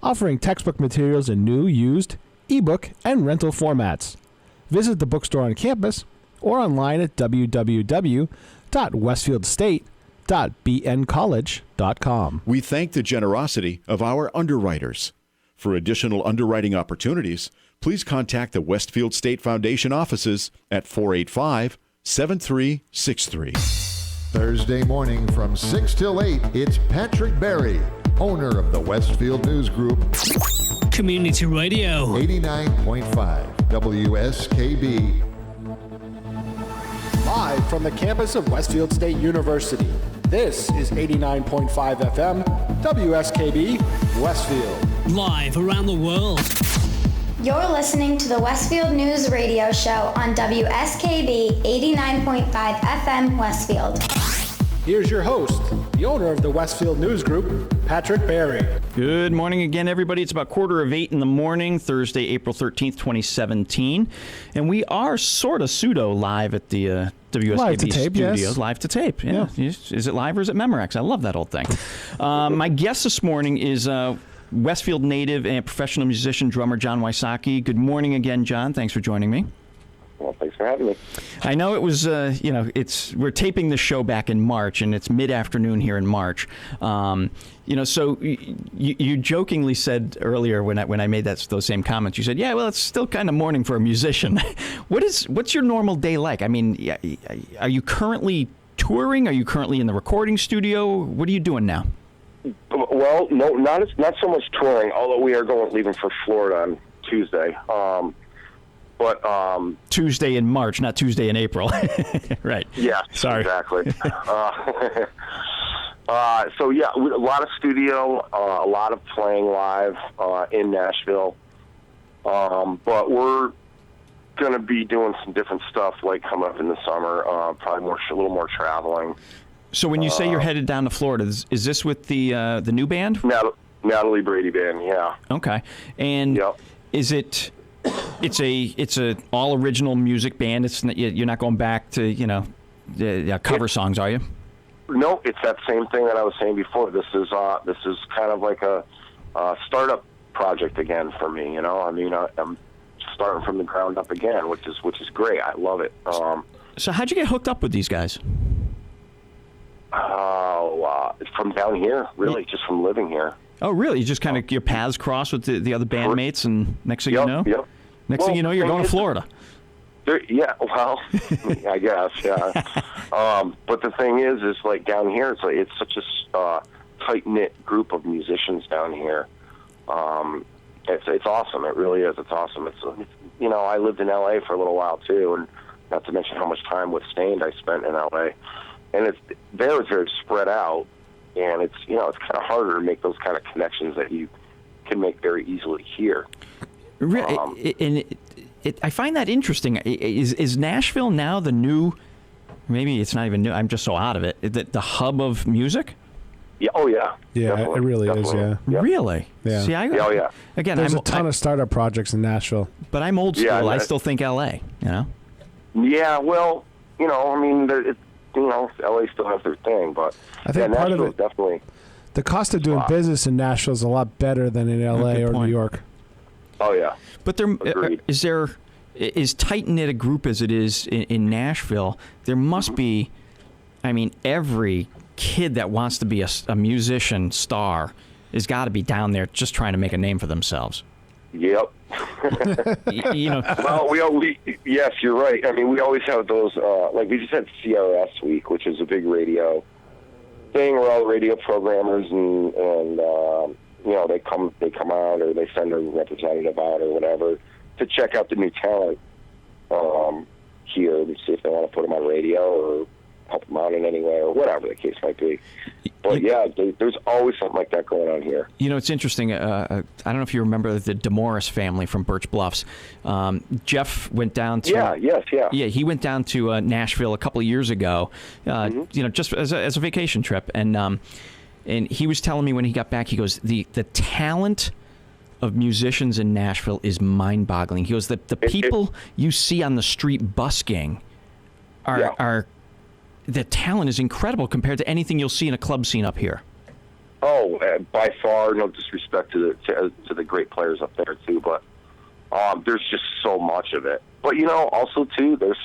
Offering textbook materials in new, used, ebook, and rental formats. Visit the bookstore on campus or online at www.westfieldstate.bncollege.com. We thank the generosity of our underwriters. For additional underwriting opportunities, please contact the Westfield State Foundation offices at 485-7363. Thursday morning from 6 till 8, it's Patrick Berry, owner of the Westfield News Group. Community Radio. 89.5 WSKB. Live from the campus of Westfield State University, this is 89.5 FM, WSKB, Westfield. Live around the world. You're listening to the Westfield News Radio Show on WSKB 89.5 FM Westfield. Here's your host, the owner of the Westfield News Group, Patrick Berry. Good morning again, everybody. It's about 7:45 in the morning, Thursday, April 13th, 2017. And we are sort of pseudo live at the WSKB Live to tape, studios. yes. Live to tape, yeah. Is it live or is it Memorex? I love that old thing. My guest this morning is Westfield native and professional musician, drummer John Wysocki. Good morning again, John. Thanks for joining me. Well, thanks for having me. I know it was, we're taping this show back in March, and it's mid-afternoon here in March. So you jokingly said earlier when I made those same comments, you said, yeah, well, it's still kind of morning for a musician. What's your normal day like? I mean, are you currently touring? Are you currently in the recording studio? What are you doing now? Well, no, not so much touring, although we are leaving for Florida on Tuesday. Tuesday in March, not Tuesday in April. Right. Yeah. Sorry. Exactly. So yeah, a lot of studio, a lot of playing live in Nashville. But we're going to be doing some different stuff like coming up in the summer, probably a little more traveling. So when you say you're headed down to Florida, is this with the new band? Natalie Brady Band, yeah. Okay. And is it... It's a all original music band. You're not going back to cover songs, are you? No, it's that same thing that I was saying before. This is kind of like a startup project again for me. I'm starting from the ground up again, which is great. I love it. So how'd you get hooked up with these guys? From down here, really, just from living here. Oh, really? You just kind of your paths cross with the other bandmates, and next thing you know, thing you know, you're going to Florida. Yeah, well, I guess, yeah. But the thing is like down here, it's such a tight knit group of musicians down here. It's awesome. It really is. It's awesome. It's I lived in LA for a little while too, and not to mention how much time with Stained I spent in LA, and it's very spread out. And it's it's kind of harder to make those kind of connections that you can make very easily here. Really, I find that interesting. Is Nashville now the new? Maybe it's not even new. I'm just so out of it. The hub of music. Yeah. Oh yeah. Yeah, definitely, it really is. definitely. Yeah. Really? Yeah. See, yeah. Again, there's a ton of startup projects in Nashville. But I'm old school. Yeah, I still think L.A. Yeah. Well, LA still has their thing, but I think part of it definitely the cost of doing business in Nashville is a lot better than in LA or New York. Oh yeah. But is there as tight-knit a group as it is in Nashville, there must be, I mean, every kid that wants to be a musician star has got to be down there just trying to make a name for themselves. Yep. You know. Well, yes, you're right. I mean, we always have those, like we just had CRS week, which is a big radio thing where all the radio programmers and you know, they come out, or they send a representative out or whatever to check out the new talent here and see if they want to put them on radio or help them out in any way or whatever the case might be. But yeah, there's always something like that going on here. You know, it's interesting. I don't know if you remember the DeMorris family from Birch Bluffs. Jeff went down to Yeah, he went down to Nashville a couple of years ago. You know, just as a vacation trip, and he was telling me when he got back, he goes, the talent of musicians in Nashville is mind-boggling. He goes, the people you see on the street busking are the talent is incredible compared to anything you'll see in a club scene up here. Oh, by far, no disrespect to the great players up there too, but there's just so much of it. But you know, also too, there's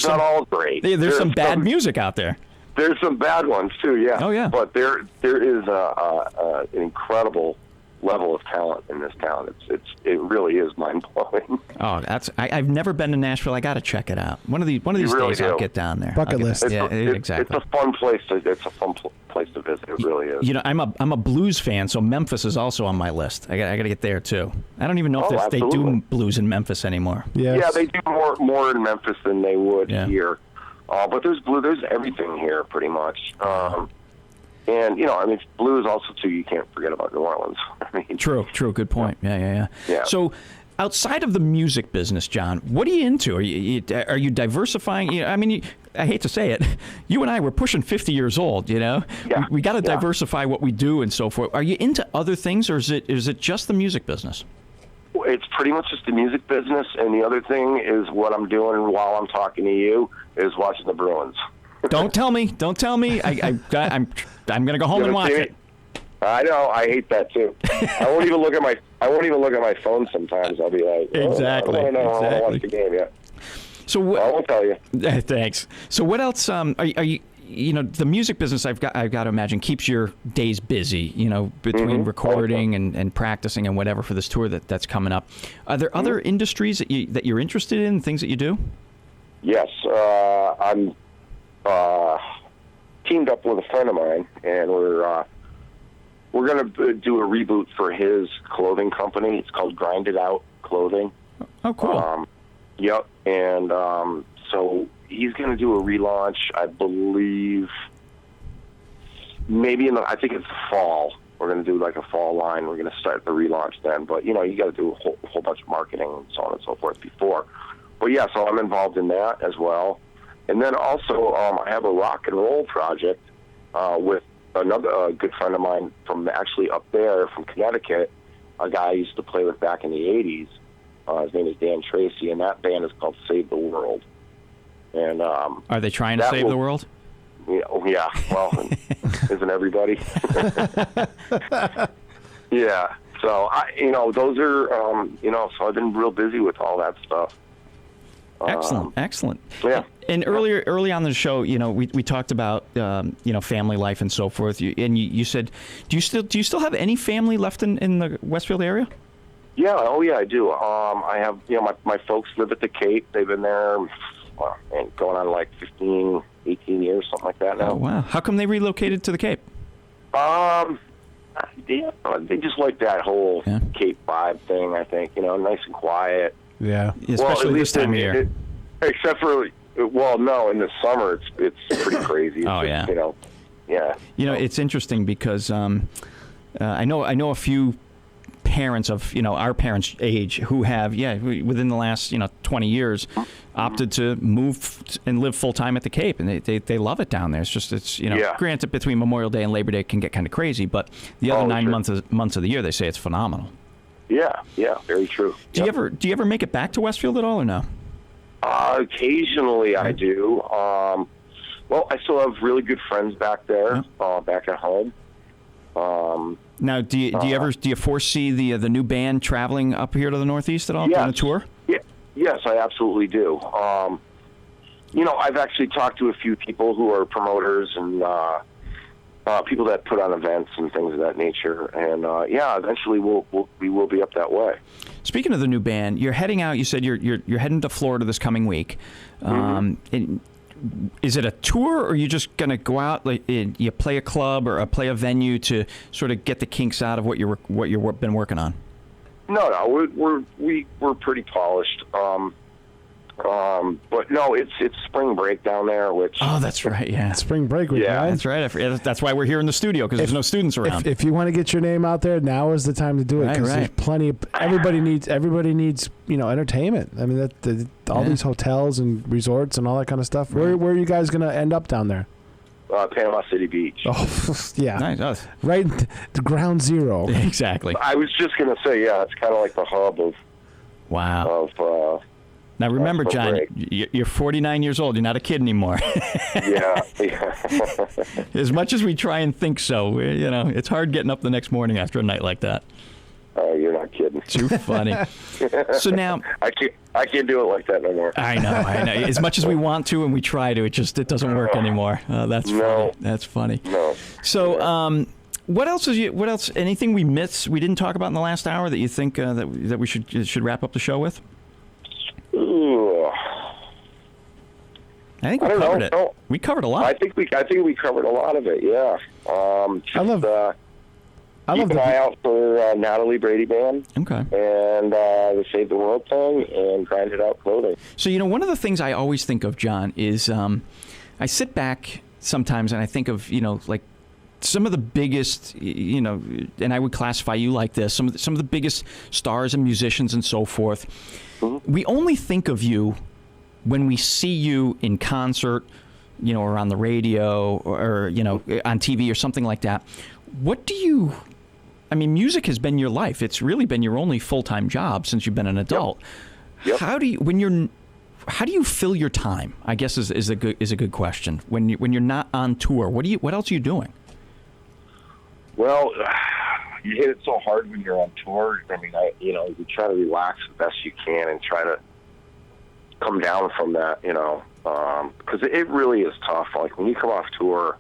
not all great. There's some bad music out there. There's some bad ones too, yeah. Oh yeah. But there is an incredible level of talent in this town. It really is mind blowing. Oh, I've never been to Nashville. I got to check it out. One of these really days I'll get down there. Bucket list. Exactly. It's a fun place. It's a fun place to visit. It really is. You know, I'm a blues fan, so Memphis is also on my list. I got to get there too. I don't even know if they do blues in Memphis anymore. Yes. Yeah, they do more in Memphis than they would here. But there's everything here pretty much. And, you know, I mean, blues also, too, you can't forget about New Orleans. I mean, True. Good point. Yeah. So, outside of the music business, John, what are you into? Are you diversifying? You know, I mean, I hate to say it, you and I, we're pushing 50 years old, you know? Yeah. We got to diversify what we do and so forth. Are you into other things, or is it just the music business? It's pretty much just the music business, and the other thing is what I'm doing while I'm talking to you is watching the Bruins. Don't tell me. I'm going to go home and watch it. I know. I hate that too. I won't even look at my phone sometimes. I'll be like, exactly. I don't want to watch the game yet. So I won't tell you. Thanks. So what else? Are you? You know, the music business, I've got to imagine, keeps your days busy. You know, between recording and practicing and whatever for this tour that's coming up. Are there other industries that you're interested in? Things that you do? Yes, I'm teamed up with a friend of mine, and we're going to do a reboot for his clothing company. It's called Grind It Out Clothing. Oh, cool. Yep, and so he's going to do a relaunch, I believe, maybe I think it's fall. We're going to do like a fall line. We're going to start the relaunch then. But, you know, you got to do a whole bunch of marketing and so on and so forth before. But, yeah, so I'm involved in that as well. And then also I have a rock and roll project with another good friend of mine from actually up there from Connecticut, a guy I used to play with back in the 80s. His name is Dan Tracy, and that band is called Save the World. And are they trying to save the world? Yeah, well, isn't everybody? Yeah. So those are so I've been real busy with all that stuff. Excellent. Yeah. And early on in the show, you know, we talked about family life and so forth. You said, do you still have any family left in the Westfield area? Yeah. Oh yeah, I do. I have my folks live at the Cape. They've been there going on like 15, 18 years, something like that now. Oh wow! How come they relocated to the Cape? They just like that whole Cape vibe thing. I think nice and quiet. Yeah, especially this time of year. Except for no, in the summer it's pretty crazy. Oh yeah. Yeah. It's interesting because I know a few parents of our parents' age who have within the last 20 years opted to move and live full time at the Cape, and they love it down there. It's just granted between Memorial Day and Labor Day it can get kind of crazy, but the other 9 months of the year they say it's phenomenal. Yeah, very true. Do you ever make it back to Westfield at all or no? Occasionally I do. Well, I still have really good friends back there, back at home. Now, do you foresee the new band traveling up here to the Northeast at all on a tour? Yeah, yes, I absolutely do. I've actually talked to a few people who are promoters and people that put on events and things of that nature, and eventually we will be up that way. Speaking of the new band, you're heading out. You said you're heading to Florida this coming week. Is it a tour, or are you just going to go out, like you play a club or play a venue to sort of get the kinks out of what you've been working on? No, we're pretty polished. But no, it's spring break down there, which... Oh, that's right, yeah. Spring break week, right? That's right. That's why we're here in the studio, because there's no students around. If you want to get your name out there, now is the time to do it, because there's plenty of... Everybody needs entertainment. I mean, all these hotels and resorts and all that kind of stuff. Where are you guys going to end up down there? Panama City Beach. Oh, yeah. Nice. Right to ground zero. Exactly. I was just going to say, it's kind of like the hub of... Wow. Now remember, John, you're 49 years old. You're not a kid anymore. Yeah. As much as we try and think so, it's hard getting up the next morning after a night like that. You're not kidding. Too funny. So now I can't do it like that no more. I know. As much as we want to and we try to, it doesn't work anymore. That's funny. That's funny. No. So, what else anything we missed, we didn't talk about in the last hour that you think that we should wrap up the show with? Ooh. I think we covered it. No. We covered a lot. I think we covered a lot of it. Yeah. Keep an eye out for Natalie Brady Band. Okay. And the Save the World thing and Grind It Out clothing. So one of the things I always think of, John, is I sit back sometimes and I think of like some of the biggest, and I would classify you like this, some of the biggest stars and musicians and so forth. Mm-hmm. We only think of you when we see you in concert, or on the radio or on TV or something like that. Music has been your life. It's really been your only full-time job since you've been an adult. Yep. How do you fill your time? I guess is a good question. When you're not on tour, what else are you doing? Well, you hit it so hard when you're on tour. I mean, you try to relax the best you can and try to come down from that, because it really is tough. Like when you come off tour,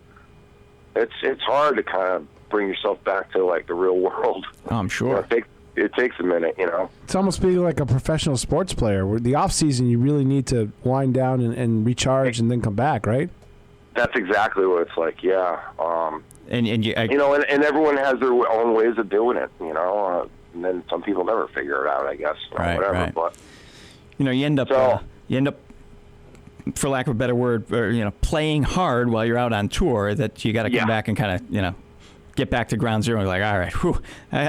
it's hard to kind of bring yourself back to like the real world. Oh, I'm sure. It takes a minute, It's almost being like a professional sports player. Where the off season, you really need to wind down and recharge and then come back, right? That's exactly what it's like. Yeah. And everyone has their own ways of doing it, and then some people never figure it out, I guess, whatever. Right. But you end up, for lack of a better word, playing hard while you're out on tour. That you got to come back and kind of, get back to ground zero. And you're like, all right,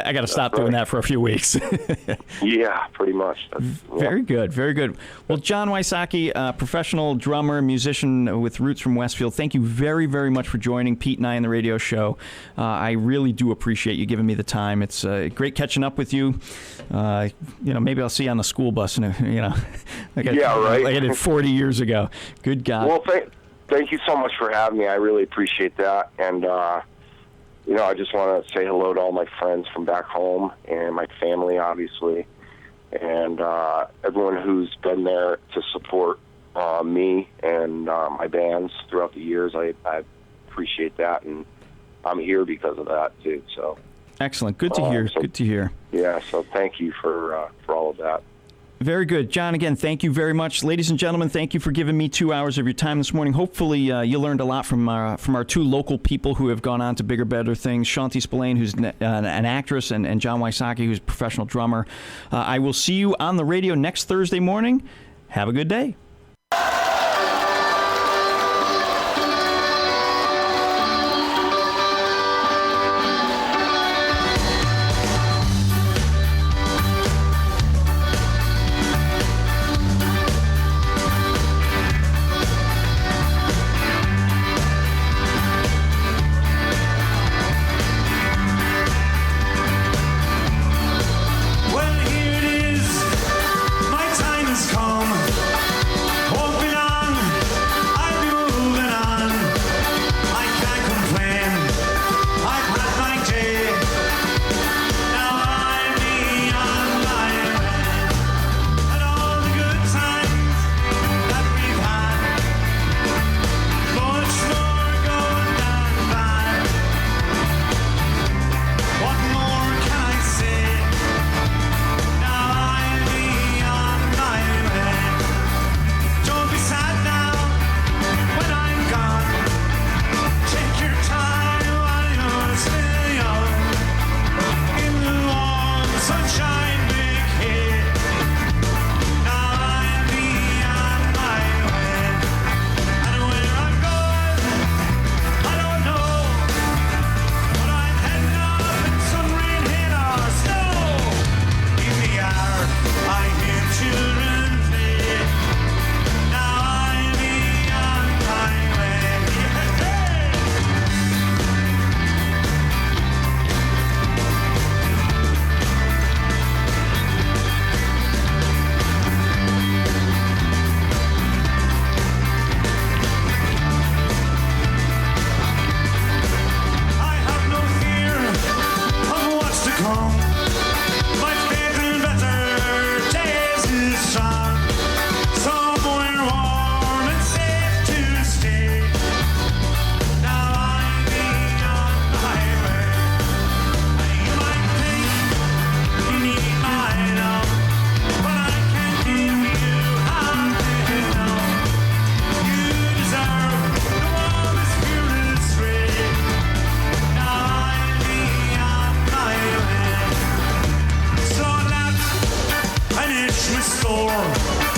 I got to stop doing that for a few weeks. Yeah, pretty much. Very good, very good. Well, John Wysocki, professional drummer, musician with roots from Westfield, thank you very, very much for joining Pete and I on the radio show. I really do appreciate you giving me the time. It's great catching up with you. Maybe I'll see you on the school bus, and like I did 40 years ago. Good God. Well, thank you so much for having me. I really appreciate that, and I just want to say hello to all my friends from back home and my family, obviously, and everyone who's been there to support me and my bands throughout the years. I appreciate that, and I'm here because of that, too. So excellent. Good to hear. Good to hear. Yeah, so thank you for all of that. Very good. John, again, thank you very much. Ladies and gentlemen, thank you for giving me 2 hours of your time this morning. Hopefully you learned a lot from our two local people who have gone on to bigger, better things. Chaunty Spillane, who's an actress, and John Wysocki, who's a professional drummer. I will see you on the radio next Thursday morning. Have a good day. Well, here it is. My time has come. come. Much bigger and better days is strong. Somewhere warm and safe to stay. Now I'm being on my way. You might think you need my love, but I can't give you half it now. You deserve the warmest, purest rain. Now I'm being on my way. So let's finish my storm.